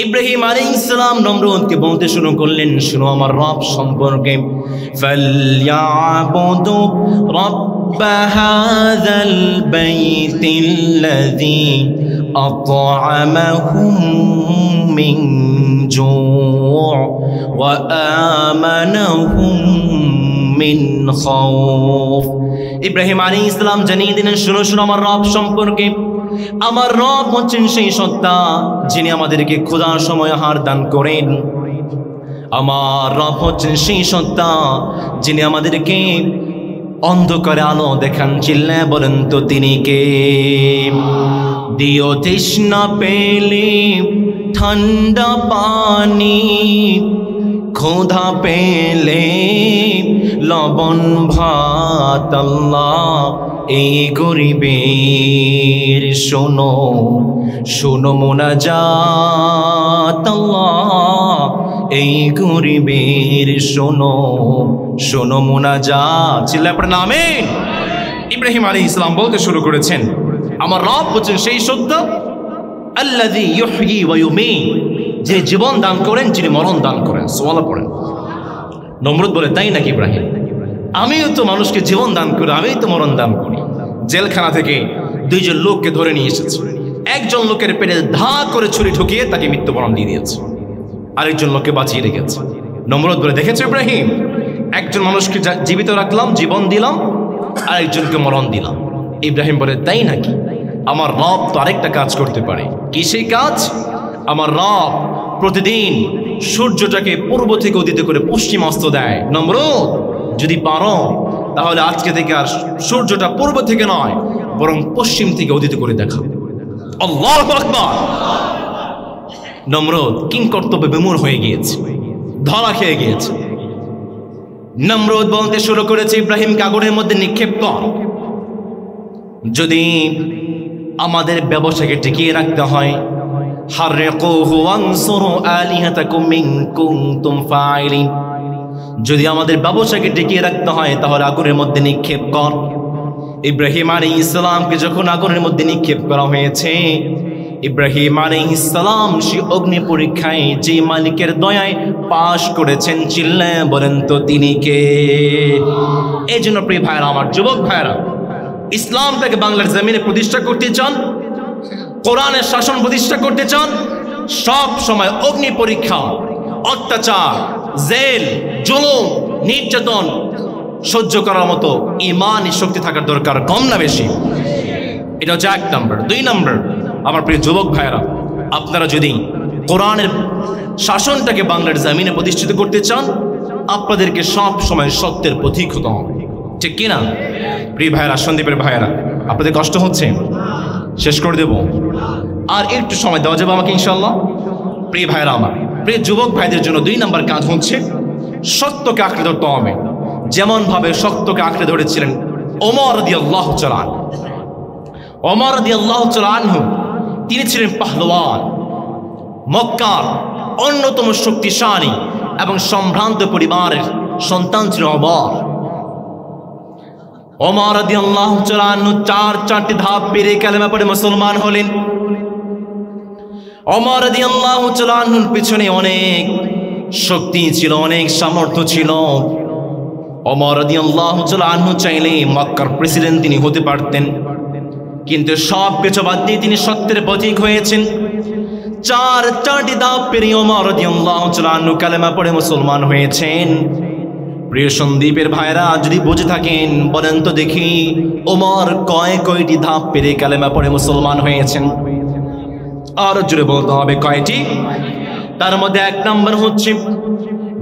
ইব্রাহিম আলাইহিস সালাম নমরুদকে বলতে শুরু করলেন, শুনো আমার রব সম্পর্কে। ফালইয়াবুদু রাব্ব হাযাল বাইতিল্লাযী আত'আমাহুম মিন জু' ওয়া আমানাহুম মিন খাউফ। ইব্রাহিম আলাইহিস সালাম জানিয়ে দিলেন, শুনো শুনো আমার রব সম্পর্কে। আমার রব হচ্ছেন সেই সত্তা যিনি আমাদেরকে ক্ষুধার সময় আহার দান করেন। আমার রব হচ্ছেন সেই সত্তা যিনি আমাদেরকে অন্ধকারে আলো দেখান। চিল্লায় বলেন তো তিনি কে? দিও তৃষ্ণা পেলে ঠান্ডা পানি, ক্ষুধা পেলে লবণ ভাত। আল্লাহ এই গরিবের শোনো শোনো মুনাজাত। আল্লাহ এই গরিবের শোনো শোনো মুনাজাত। চিল্লায় পড়েন আমিন। ইব্রাহিম আলাইহিস সালাম বলতে শুরু করেছেন, আমার রব হচ্ছেন সেই সত্তা আল্লাযী ইউহয়ী ওয়া ইউমীত, যিনি জীবন দান করেন, যিনি মরণ দান করেন। সুবহানাল্লাহ পড়েন। নমরুদ বলে, তাই নাকি ইব্রাহিম? আমিও তো মানুষকে জীবন দান করি, আমিই তো মরণ দান করি। জেলখানা থেকে দুইজন লোককে ধরে নিয়ে এসেছে। একজন লোকের পেটে ধা করে ছুরি ঢুকিয়ে তাকে মৃত্যুবরণ দিয়ে দিয়েছে, আরেকজন লোককে বাঁচিয়ে রেখেছে। নমরুদ বলে, দেখেছো ইব্রাহিম, একজন মানুষকে জীবিত রাখলাম, জীবন দিলাম, আরেকজনকে মরণ দিলাম। ইব্রাহিম বলে, তাই নাকি? আমার রব তো আরেকটা কাজ করতে পারে। কি সেই কাজ? আমার রব প্রতিদিন সূর্যটাকে পূর্ব থেকে উদিত করে পশ্চিম অস্ত দেয়। নমরুদ, যদি পারো তাহলে আজকে থেকে আর সূর্যটা পূর্ব থেকে নয় বরং পশ্চিম থেকে উদিত করে দেখাও। আল্লাহু আকবার। নমরুদ কিংকর্তব্যে বিমূঢ় হয়ে গিয়েছে, ধরা খেয়ে গিয়েছে। নমরুদ বলতে শুরু করেছে, ইব্রাহিমকে আগুনের মধ্যে নিক্ষেপ কর। যদি আমাদের ব্যবসাকে টিকিয়ে রাখতে হয়, হাররিকুহু ওয়ানসুরু আলিহাতাকুম ইন কুনতুম ফাইলিন, যদি আমাদের ব্যবসাকে টিকিয়ে রাখতে হয় তাহলে আগুনের মধ্যে নিক্ষেপ কর। ইব্রাহিম আলাইহিস সালামকে যখন আগুনের মধ্যে নিক্ষেপ করা হয়েছে, ইব্রাহিম আলাইহিস সালাম সেই অগ্নি পরীক্ষায় যে মালিকের দয়ায় পাশ করেছেন, চিল্লায় বলেন তো তিনি কে? এই জন্য প্রিয় ভাইরা, আমার যুবক ভাইরা, ইসলামটাকে বাংলার জমিনে প্রতিষ্ঠা করতে চান, কোরআনের শাসন প্রতিষ্ঠা করতে চান, সব সময় অগ্নি পরীক্ষা, অত্যাচার, জেল, জুলুম, নির্যাতন সহ্য করার মতো ঈমানি শক্তি থাকার দরকার, কম না বেশি? এটা হচ্ছে 1 নম্বর। 2 নম্বর, আমার প্রিয় যুবক ভাইরা, আপনারা যদি কোরআনের শাসনটাকে বাংলার জমিনে প্রতিষ্ঠিত করতে চান, আপনাদেরকে সব সময় সত্যের পথিক হতে হবে, ঠিক কিনা? প্রিয় ভাইরা, সন্দীপের ভাইরা, আপনাদের কষ্ট হচ্ছে? শেষ করে দেব, আর একটু সময় দেওয়া যাবে আমাকে ইনশাল্লাহ। প্রিয় ভাইরা, আমার প্রিয় যুবক ভাইদের জন্য 2 নম্বর কাজ হচ্ছে সত্যকে আঁকড়ে ধরতে হবে, যেমন ভাবে সত্যকে আঁকড়ে ধরেছিলেন ওমর রাদিয়াল্লাহু তাআলা আনহু। ওমর রাদিয়াল্লাহু তাআলা আনহু তিনি ছিলেন পাহলওয়ান, মক্কার অন্যতম শক্তিশালী এবং সম্ভ্রান্ত পরিবারের সন্তান ছিল ওমর। ওমর রাদিয়াল্লাহু তাআলা আনহু 4টি ধাপ পেরিয়ে কালেমা পড়ে মুসলমান হলেন। ওমর রাদিয়াল্লাহু তাআলা আনহুর পিছনে অনেক শক্তি ছিল, অনেক সামর্থ্য ছিল। ওমর রাদিয়াল্লাহু তাআলা আনহু চাইলে মক্কার প্রেসিডেন্ট তিনি হতে পারতেন, কিন্তু সব কিছু বাদ দিয়ে তিনি সত্যের পথিক হয়েছেন। 4টি ধাপ পেরিয়ে ওমর রাদিয়াল্লাহু তাআলা আনহু কালেমা পড়ে মুসলমান হয়েছেন। প্রিয় সন্দীপের ভাইরা, যদি বুঝে থাকেন বলেন তো দেখি, ওমর কয়টি ধাপ পেরিয়ে কালেমা পড়ে মুসলমান হয়েছেন? আর জোরে বলতে হবে, কয়টি? তার মধ্যে 1 নম্বর হচ্ছে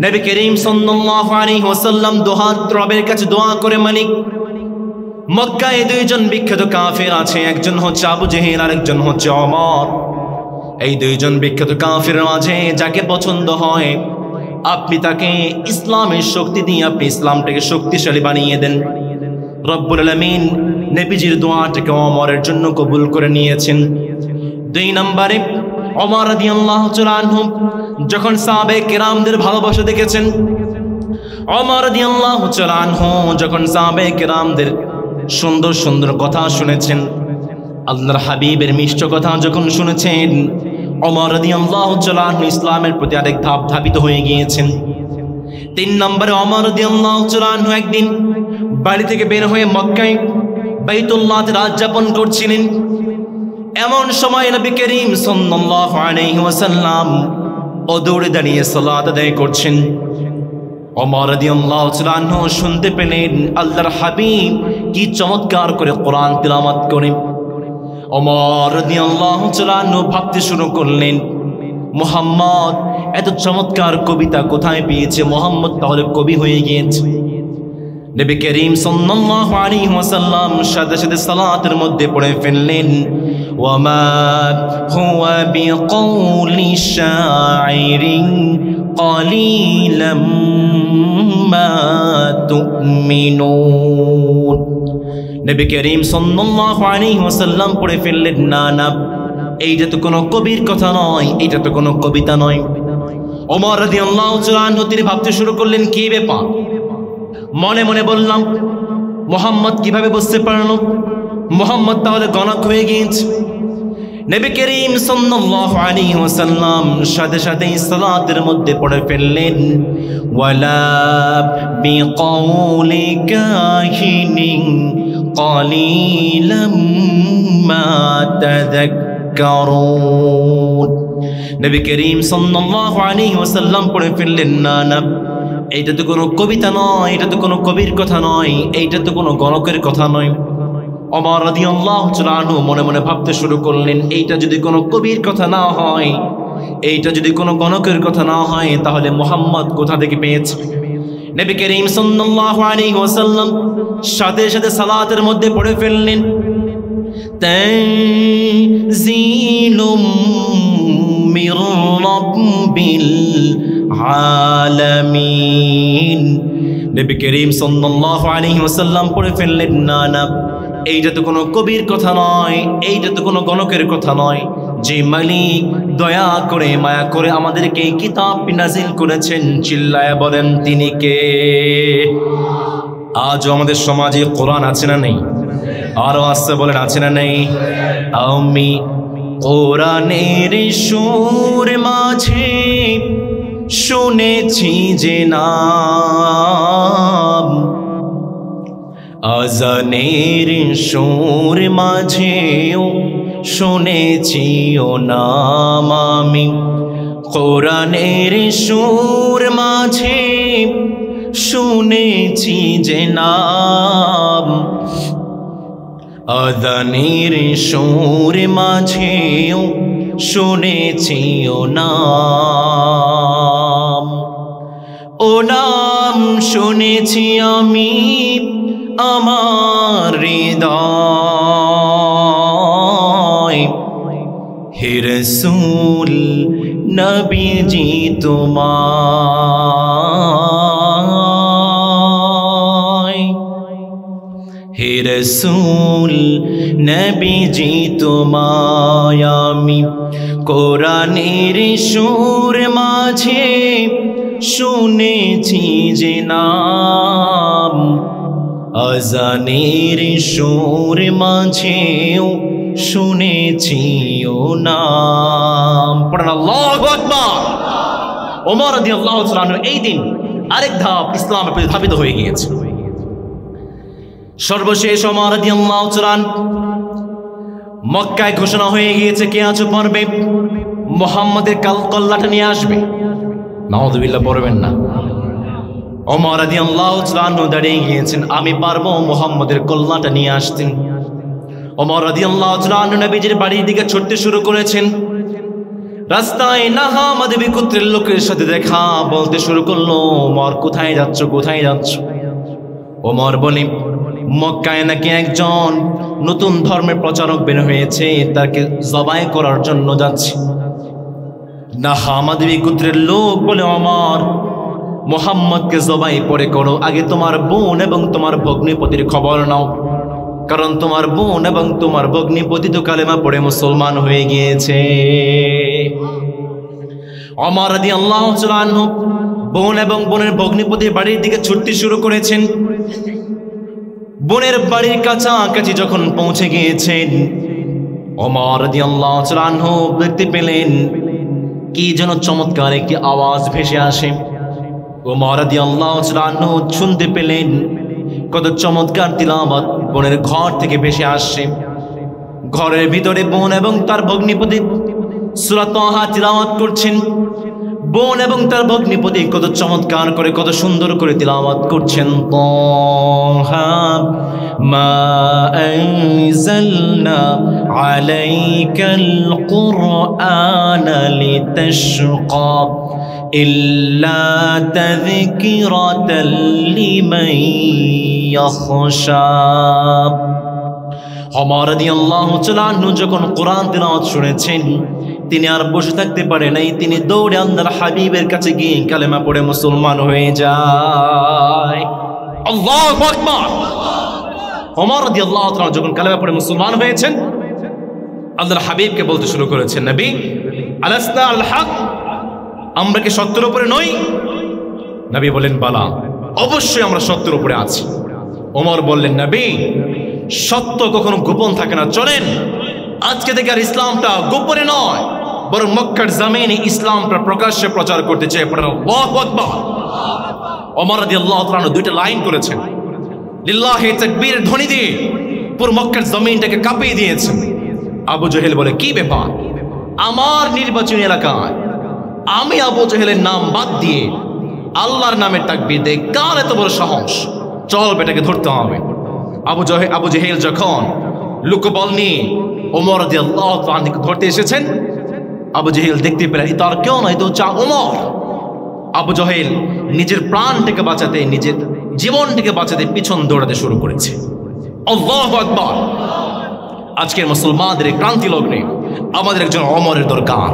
নবী করিম সাল্লাল্লাহু আলাইহি ওয়াসাল্লাম দুহাত রবের কাছে দোয়া করে, মালিক, মক্কায় 2 জন বিখ্যাত কাফের আছে, একজন হচ্ছে আবু জেহেল আর একজন হচ্ছে ওমর। এই 2 জন বিখ্যাত কাফের মাঝে যাকে পছন্দ হয় আপনি তাকে ইসলামের শক্তি দিয়ে আপনি ইসলামটাকে শক্তিশালী বানিয়ে দেন। রব্বুল আলামিন নবীজির দোয়াটাকে ওমরের জন্য কবুল করে নিয়েছেন। 2 নম্বরে ওমর রাদিয়াল্লাহু তাআলা আনহু যখন সাহাবায়ে কেরামদের ভালোবাসা দেখেছেন, ওমর রাদিয়াল্লাহু তাআলা আনহু যখন সাহাবায়ে কেরামদের সুন্দর সুন্দর কথা শুনেছেন, আল্লাহর হাবিবের মিষ্ট কথা যখন শুনেছেন, ওমর রাদিয়াল্লাহু তাআলা আনহু ইসলামের প্রতি আরেক ধাপ ধাবিত হয়ে গিয়েছেন। 3 নম্বরে ওমর রাদিয়াল্লাহু তাআলা আনহু একদিন বাড়ি থেকে বের হয়ে মক্কায় বাইতুল্লাহতে রাত যাপন করছিলেন। এমন সময় নবী করিম সাল্লাল্লাহু আলাইহি ওয়াসাল্লাম দৌড়ে দাঁড়িয়ে সালাত আদায় করছেন। ওমর রাদিয়াল্লাহু তাআলা আনহু শুনতে পেলেন আল্লাহর হাবিব কি চমৎকার করে কোরআন তিলাওয়াত করেন। ওমর রাদিয়াল্লাহু তাআলা আনহু ভাবতে শুরু করলেন, মুহাম্মদ এত চমৎকার কবিতা কোথায় পেয়েছে? মুহাম্মদ তাহলে কবি হয়ে গিয়েছে। নবী করিম সাল্লাল্লাহু আলাইহি ওয়াসাল্লাম সাথে সাথে সালাতের মধ্যে পড়ে ফেললেন, ওয়ামা হুয়া বিকাউলি শাইরিন কালিলাম মা তুমিনুন। নবী করিম সাল্লাল্লাহু আলাইহি ওয়াসাল্লাম পড়ে ফেললেন, না না, এইটা তো কোনো কবির কথা নয়, এটা তো কোনো কবিতা নয়। ওমর রাদিয়াল্লাহু তাআলা আনহু তিনি ভাবতে শুরু করলেন, কি ব্যাপার? মনে মনে বললাম, মুহাম্মদ কিভাবে বুঝতে পারলো? মুহাম্মদ তাহলে গণক হয়ে গিয়েছে। নবী করিম সাল্লাল্লাহু আলাইহি ওয়াসাল্লাম সাথে সাথে সালাতের মধ্যে পড়ে ফেললেন, ওয়ালা বিকাউলি কাহিনিন قليلا ما تذكرون নবী করিম সাল্লাল্লাহু আলাইহি ওয়াসাল্লাম পড়ে ফেললেন, না না, এইটা তো কোনো কবিতা নয়, এটা তো কোনো কবির কথা নয়, এইটা তো কোনো গণকের কথা নয়। ওমর রাদিয়াল্লাহু তাআলা আনহু মনে মনে ভাবতে শুরু করলেন, এইটা যদি কোনো কবির কথা না হয়, এইটা যদি কোনো গণকের কথা না হয়, তাহলে মুহাম্মদ কোথা থেকে পেয়েছে? নবী করিম সাল্লাল্লাহু আলাইহি ওয়াসাল্লাম সাথে সাথে সালাতের মধ্যে পড়ে ফেললেন, তানজিলুম মির রাব্বিল আলামিন। নবী করিম সাল্লাল্লাহু আলাইহি ওয়াসাল্লাম পড়ে ফেললেন, না না, এইটা তো কোনো কবির কথা নয়, এইটা তো কোনো গণকের কথা নয়। যে মালিক দয়া করে মায়া করে আমাদেরকে কিতাব নাজিল করেছেন, চিল্লায়া বলেন তিনি কে? আজও আমাদের সমাজে কোরআন আছে না নেই? আরো আসছে বলেন, আছে না নেই? আমি কোরআনের সুর মাঝে শুনেছি যে নাম, আজানের সুর মাঝেও শুনেছি ও নাম। আমি কোরআনের সুর মাঝে শুনেছি যে নাম, আজানের সুর মাঝেও শুনেছি ও নাম। ও নাম শুনেছি আমি আমার হৃদয়, হে রাসূল নবীজি তোমায়, হে রাসূল নবীজি তোমায় আমি কোরআনের সুর মাঝে শুনেছি যে নাম, আজানের সুর মাঝেও শুনেছি ও নাম। পড়েন আল্লাহু আকবার। ওমর রাদিয়াল্লাহু তাআলা আনহু এই দিন আরেক ধাপ ইসলামে প্রতিস্থাপিত হয়ে গিয়েছে। সর্বশেষ ওমর রাদিয়াল্লাহু তাআলা মক্কায় ঘোষণা হয়ে গিয়েছে, কে আছো পারবে মুহাম্মাদের কল্লাটা নিয়ে আসবে? নাউযুবিল্লাহ, পড়বেন না। ওমর রাদিয়াল্লাহু তাআলা আনহু দাঁড়িয়ে গিয়েছেন, আমি পারবো মুহাম্মাদের কল্লাটা নিয়ে আসতেন। ওমর রাদিয়াল্লাহু তাআলা আনহু নবীজির বাড়ির দিকে ছুটতে শুরু করেছেন। রাস্তায় নাহামাদ বিকুত্রের লোকের সাথে দেখা, বলতে শুরু করলো, ওমর কোথায় যাচ্ছ, কোথায় যাচ্ছ? ওমর বলে, মক্কায় নাকি একজন নতুন ধর্মের প্রচারক বের হয়েছে, তাকে জবাই করার জন্য যাচ্ছে। নাহামাদ বিকুত্রের লোক বলে, ওমর মুহাম্মদকে জবাই পরে করো, আগে তোমার বোন এবং তোমার ভগ্নিপতির খবর নাও, কারণ তোমার বোন এবং তোমার ভগ্নিপতি তো কালেমা পড়ে মুসলমান হয়ে গিয়েছে। ওমর রাদিয়াল্লাহু তাআলা আনহু বোন এবং বোনের ভগ্নিপতির বাড়ির দিকে ছুটতে শুরু করেছেন। বোনের বাড়ির কাছাকাছি যখন পৌঁছে গিয়েছেন, ওমর রাদিয়াল্লাহু তাআলা আনহু দেখতে পেলেন কি যেন চমৎকার একটি আওয়াজ ভেসে আসে। ওমর রাদিয়াল্লাহু তাআলা আনহু শুনতে পেলেন কত চমৎকার তিলাওয়াত বোনের ঘর থেকে ভেসে আসছে। ঘরের ভিতরে বোন এবং তার ভগ্নিপতি সূরা তাহা তিলাওয়াত করছেন। বোন এবং তার ভগ্নিপতি কত চমৎকার করে, কত সুন্দর করে তিলাওয়াত করছেন। তাহা মা আনজালনা আলাইকাল কুরআনা লিতাশকা ইল্লা তাযকিরাতাল লিমান ইয়াখশা। ওমর রাদিয়াল্লাহু তাআলা আনহু যখন কোরআন তিলাওয়াত শুনেছেন, তিনি আর বসে থাকতে পারে নাই, তিনি দৌড়ে আল্লাহর হাবিবের কাছে গিয়ে কালেমা পড়ে মুসলমান হয়ে যায়। আল্লাহু আকবার। ওমর রাদিয়াল্লাহু তাআলা যখন কালেমা পড়ে মুসলমান হয়েছেন, আল্লাহর হাবিবকে বলতে শুরু করেছেন, নবী আলাসনা আল হক, আমরা কি সত্যের উপরে নই? নবী বলেন, বালা, অবশ্যই আমরা সত্যের উপরে আছি। ওমর বললেন, নবী সত্য কখনো গোপন থাকে না, চলেন আজকে থেকে আর ইসলামটা গোপনে নয়, বরং মক্কার জমিনে ইসলামটা প্রকাশ্যে প্রচার করতে চাই। আল্লাহু আকবার। ওমর রাদিয়াল্লাহু তাআলা দুইটা লাইন করেছেন, লিল্লাহি তাকবীর ধ্বনি দিয়ে পুরো মক্কার জমিনটাকে কাঁপিয়ে দিয়েছে। আবু জেহেল বলে, কি ব্যাপার, আমার নির্বাচনী এলাকায় আমি আবু জেহেলের নাম বাদ দিয়ে আল্লাহর নামের তাকবীর দেই, কার এত বড় সাহস, চল বেটাকে ধরতে হবে। আবু জেহেল যখন লোকবল নিয়ে ওমর রাদিয়াল্লাহু তাআলাকে ধরতে এসেছেন, আবু জেহেল দেখতে পেলেন এটা আর কেউ নয়, তো হচ্ছে ওমর। আবু জেহেল নিজের প্রাণটাকে বাঁচাতে, নিজের জীবনটাকে বাঁচাতে পিছন দৌড়াতে শুরু করেছে। আল্লাহু আকবার। আজকের মুসলমানদের ক্রান্তি লগ্নে আমাদের একজন ওমরের দরকার।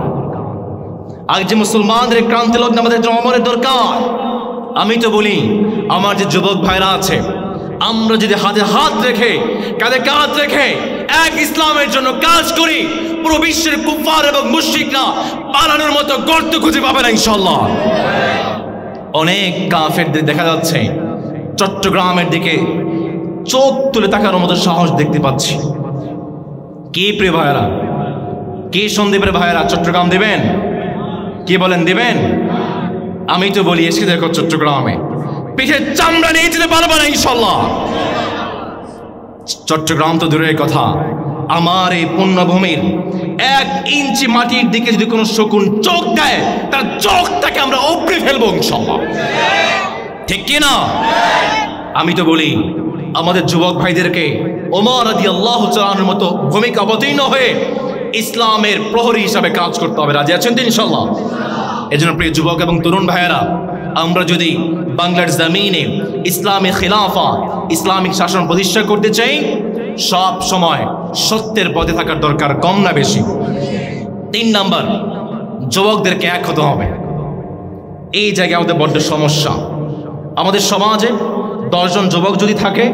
আজ যে মুসলমানদের ক্রান্তি লগ্নে আমাদের একজন ওমরের দরকার। আমি তো বলি, আমার যে যুবক ভাইরা আছে, আমরা যদি হাতে হাত রেখে, কাঁধে কাঁধ রেখে এক ইসলামের জন্য কাজ করি, পুরো বিশ্বের কুফার এবং মুশরিকরা পালানোর মতো গর্ত খুঁজে পাবে না ইনশাআল্লাহ। অনেক কাফেরদের দেখা যাচ্ছে চট্টগ্রামের দিকে চোখ তুলে তাকানোর মতো সাহস দেখতে পাচ্ছি। কি প্রিয় ভাইয়েরা, কি সন্দীপের ভাইয়েরা, চট্টগ্রাম দিবেন? কি বলেন, দিবেন? আমি তো বলি, এসে দেখো চট্টগ্রামে পিঠে চামড়া নিয়ে যেতে পারবে না ইনশাআল্লাহ। চট্টগ্রাম তো দূরের কথা, আমার এই পুণ্যভূমির 1 ইঞ্চি মাটির দিকে যদি কোনো শকুন চোখ দেয়, তার চোখটাকে আমরা উপড়ে ফেলবো ইনশাআল্লাহ, ঠিক কিনা? আমি তো বলি, আমাদের যুবক ভাইদেরকে ওমর রাদিয়াল্লাহু তাআলার মতো ভূমিকা অবতীর্ণ হয়ে ইসলামের প্রহরী হিসাবে কাজ করতে হবে। রাজি আছেন তো ইনশাআল্লাহ? এজন্য প্রিয় যুবক এবং তরুণ ভাইয়েরা, আমরা যদি বাংলার জমিনে ইসলামী খিলাফা, ইসলামিক শাসন প্রতিষ্ঠা করতে চাই, সব সময় সত্যের পথে থাকার দরকার, কম না বেশি। 3 নাম্বার, যুবকদেরকে এক হতে হবে। এই জায়গায় আমাদের বড্ড সমস্যা। আমাদের সমাজে 10 জন যুবক যদি থাকে,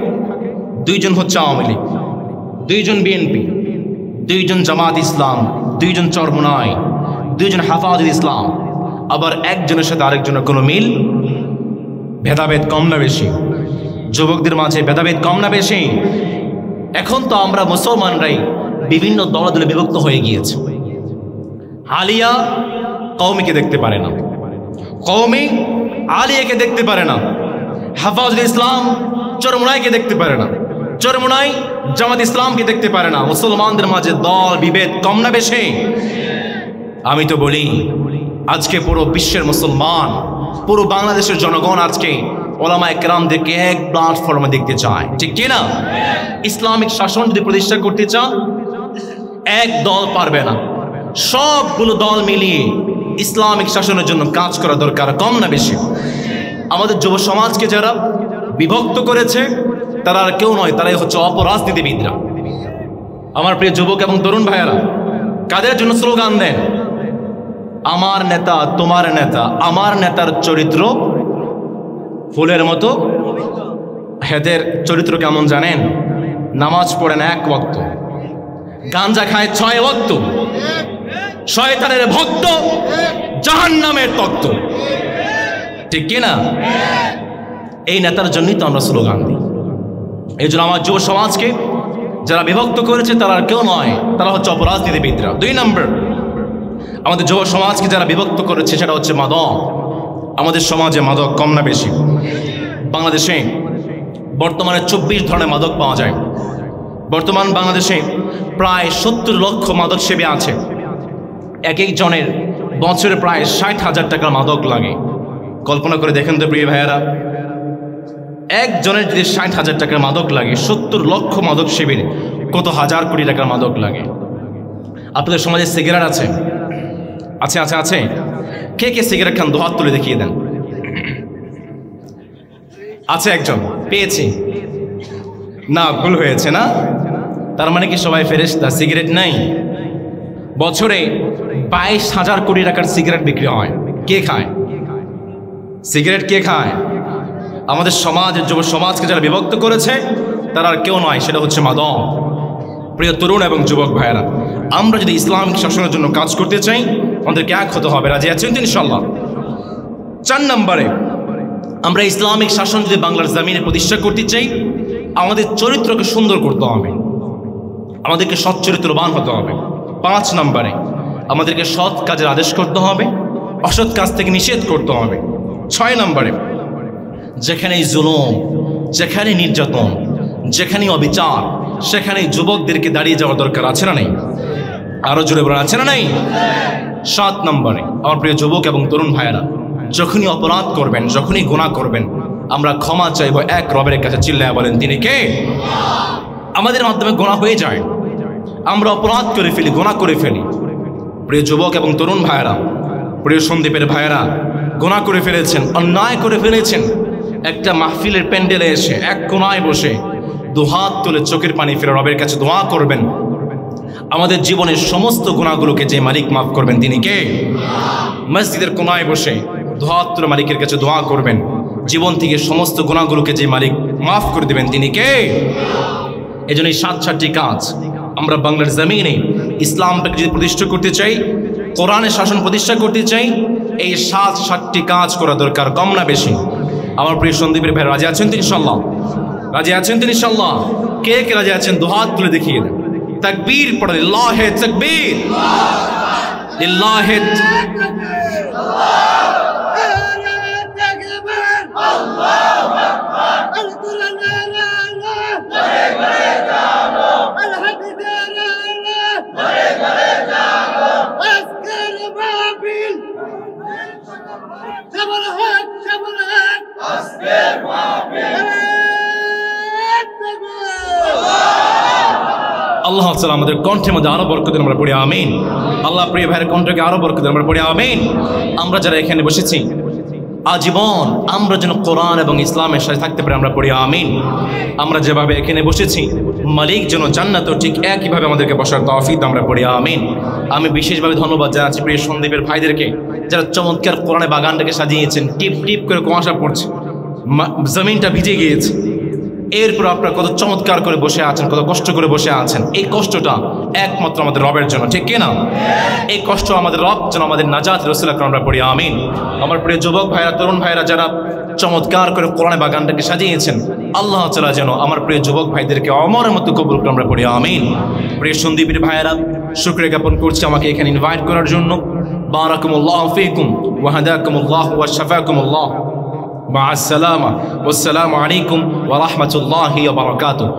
2 জন হচ্ছে আওয়ামী লীগ, 2 জন বিএনপি, 2 জন জামাত ইসলাম, 2 জন চরমোনাই, 2 জন হেফাজত ইসলাম, আবার একজনের সাথে আরেকজনের কোনো মিল। ভেদাভেদ কম না বেশি? যুবকদের মাঝে ভেদাভেদ কম না বেশি? এখন তো আমরা মুসলমানরাই বিভিন্ন দলে বিভক্ত হয়ে গিয়েছে। আলিয়া কওমিকে দেখতে পারে না, কওমি আলিয়াকে দেখতে পারে না, হেফাজত ইসলাম চরমোনাইকে দেখতে পারে না, চরমোনাই জামাত ইসলামকে দেখতে পারে না। মুসলমানদের মাঝে দল বিভেদ কম না বেশি? আমি তো বলি, আজকে পুরো বিশ্বের মুসলমান, পুরো বাংলাদেশের জনগণ আজকে ওলামায়ে কেরামদেরকে এক প্ল্যাটফর্মে দেখতে চায়, ঠিক কিনা? ইসলামিক শাসন যদি প্রতিষ্ঠা করতে চান, এক দল পারবে না, সবগুলো দল মিলিয়ে ইসলামিক শাসনের জন্য কাজ করা দরকার, কম না বেশি? আমাদের যুব সমাজকে যারা বিভক্ত করেছে, তারা আর কেউ নয়, তারাই হচ্ছে অপরাজনীতিবিদরা। আমার প্রিয় যুবক এবং তরুণ ভাইয়েরা, কাদের জন্য স্লোগান দেন? আমার নেতা তোমার নেতা, আমার নেতার চরিত্র ফুলের মতো। হেদের চরিত্র কেমন জানেন? নামাজ পড়েন 1 ওয়াক্ত, গাঞ্জা খায় 6 ওয়াক্ত, শয়তানের ভক্ত, জাহান্নামের তক্ত, ঠিক কিনা? এই নেতার জন্যই তো আমরা স্লোগান দিই। এই জন্য আমার যুব সমাজকে যারা বিভক্ত করেছে, তারা আর কেউ নয়, তারা হচ্ছে অপরাজনীতিবিদরা। 2 নম্বর, আমাদের যুব সমাজকে যারা বিভক্ত করেছে, সেটা হচ্ছে মাদক। আমাদের সমাজে মাদক কম না বেশি? বাংলাদেশে বর্তমানে 24 ধরনের মাদক পাওয়া যায়। বর্তমান বাংলাদেশে প্রায় 70 লক্ষ মাদক সেবী আছে। এক একজনের বছরে প্রায় 60,000 টাকার মাদক লাগে। কল্পনা করে দেখেন তো প্রিয় ভাইয়েরা, একজনের যদি 60,000 টাকার মাদক লাগে, 70 লক্ষ মাদক সেবীর কত হাজার কোটি টাকার মাদক লাগে। আপনাদের সমাজে সিগারেট আছে? আছে আছে আছে? কে কে সিগারেট খান? 2 হাত তুলে দেখিয়ে দেন। আছে একজন, পেয়েছি না, ভুল হয়েছে না? তার মানে কি সবাই ফেরেশতা? সিগারেট নাই। বছরে 22,000 কোটি টাকার সিগারেট বিক্রি হয়। কে খায় সিগারেট? কে খায়? আমাদের সমাজের যুব সমাজকে যারা বিভক্ত করেছে, তারা আর কেউ নয়, সেটা হচ্ছে মাদক। প্রিয় তরুণ এবং যুবক ভাইয়েরা, আমরা যদি ইসলামিক শাসনের জন্য কাজ করতে চাই, আমাদেরকে এক হতে হবে। রাজি আছেন তো ইনশাআল্লাহ? 4 নম্বরে, আমরা ইসলামিক শাসন যদি বাংলার জমিনে প্রতিষ্ঠা করতে চাই, আমাদের চরিত্রকে সুন্দর করতে হবে, আমাদেরকে সৎ চরিত্রবান হতে হবে। 5 নম্বরে, আমাদেরকে সৎ কাজের আদেশ করতে হবে, অসৎ কাজ থেকে নিষেধ করতে হবে। 6 নম্বরে, যেখানেই জুলুম, যেখানে নির্যাতন, যেখানেই অবিচার, সেখানে যুবকদেরকে দাঁড়িয়ে যাওয়ার দরকার আছে না নেই? আরো জোরে বলা আছে না নেই? 7 নম্বরে আমার প্রিয় যুবক এবং তরুণ ভাইয়েরা, যখনই অপরাধ করবেন, যখনই গুনাহ করবেন, আমরা ক্ষমা চাইবো এক রবের কাছে। চিল্লায়া বলেন, তিনি কে? আমাদের মাধ্যমে গুনাহ হয়ে যায়, আমরা অপরাধ করে ফেলি, গুনাহ করে ফেলি। প্রিয় যুবক এবং তরুণ ভাইয়েরা, প্রিয় সন্দীপের ভাইয়েরা, গুনাহ করে ফেলেছেন, অন্যায় করে ফেলেছেন, একটা মাহফিলের প্যান্ডেলে এসে এক কোনায় বসে দুহাত তুলে চোখের পানি ফেলে রবের কাছে দোয়া করবেন। আমাদের জীবনের সমস্ত গুনাহগুলোকে যে মালিক মাফ করবেন তিনি কে? মসজিদের কোনায় বসে দুহাত তুলে মালিকের কাছে দোয়া করবেন, জীবন থেকে সমস্ত গুনাহগুলোকে যে মালিক মাফ করে দেবেন তিনি কে? এজন্য এই 7টি কাজ আমরা বাংলার জমিনে ইসলামটাকে যদি প্রতিষ্ঠা করতে চাই, কোরআনের শাসন প্রতিষ্ঠা করতে চাই, এই 7টি কাজ করা দরকার, কম না বেশি। আমার প্রিয় সন্দীপের ভাই রাজি আছেন তো ইনশাআল্লাহ? রাজি আছেন তো ইনশাআল্লাহ? কে কে রাজি আছেন দুহাত তুলে দেখিয়ে দেন। তাকবীর পড়ে, লিল্লাহি তাকবীর, লিল্লাহি আল্লাহ তাআলা আমাদের কণ্ঠের মধ্যে আরো বরকত দিন, আমরা পড়ি আমিন। আল্লাহ প্রিয় ভাইয়ের কণ্ঠকে আরো বরকত দিন, আমরা পড়ি আমিন। আমরা যারা এখানে বসেছি আজীবন আমরা যেন কোরআন এবং ইসলামের সাথে থাকতে পারি, আমরা পড়ি আমিন। আমরা যেভাবে এখানে বসেছি মালিক যেন জান্নাত ঠিক একইভাবে আমাদেরকে বসার তৌফিক দান, আমরা পড়ি আমিন। আমি বিশেষভাবে ধন্যবাদ জানাচ্ছি প্রিয় সন্দীপের ভাইদেরকে, যারা চমৎকার কোরআনের বাগানটাকে সাজিয়েছেন। টিপ টিপ করে কুয়াশা পড়ছে, জমিনটা ভিজে গিয়েছে, এরপর আপনারা কত চমৎকার করে বসে আছেন, কত কষ্ট করে বসে আছেন। এই কষ্টটা একমাত্র আমাদের রবের জন্য, ঠিক কিনা? এই কষ্ট আমাদের রব যেন আমাদের নাজাত রাসূল আকরাম, আমরা পড়ি আমিন। আমার প্রিয় যুবক ভাইরা, তরুণ ভাইরা, যারা চমৎকার করে কোরআনের বাগানটাকে সাজিয়েছেন, আল্লাহ তাআলা যেন আমার প্রিয় যুবক ভাইদেরকে অমরের মতো কবুল করে, আমরা পড়ি আমিন। প্রিয় সন্দীপের ভাইয়েরা, শুকরিয়া জ্ঞাপন করছি আমাকে এখানে ইনভাইট করার জন্য। বারাকাতুল্লাহু ফীকুম ওয়া হাদাকুমুল্লাহ ওয়া শাফাকুমুল্লাহ। মা আসসালামা ওয়াসসালামু আলাইকুম ওয়া রাহমাতুল্লাহি ওয়া বারাকাতুহু।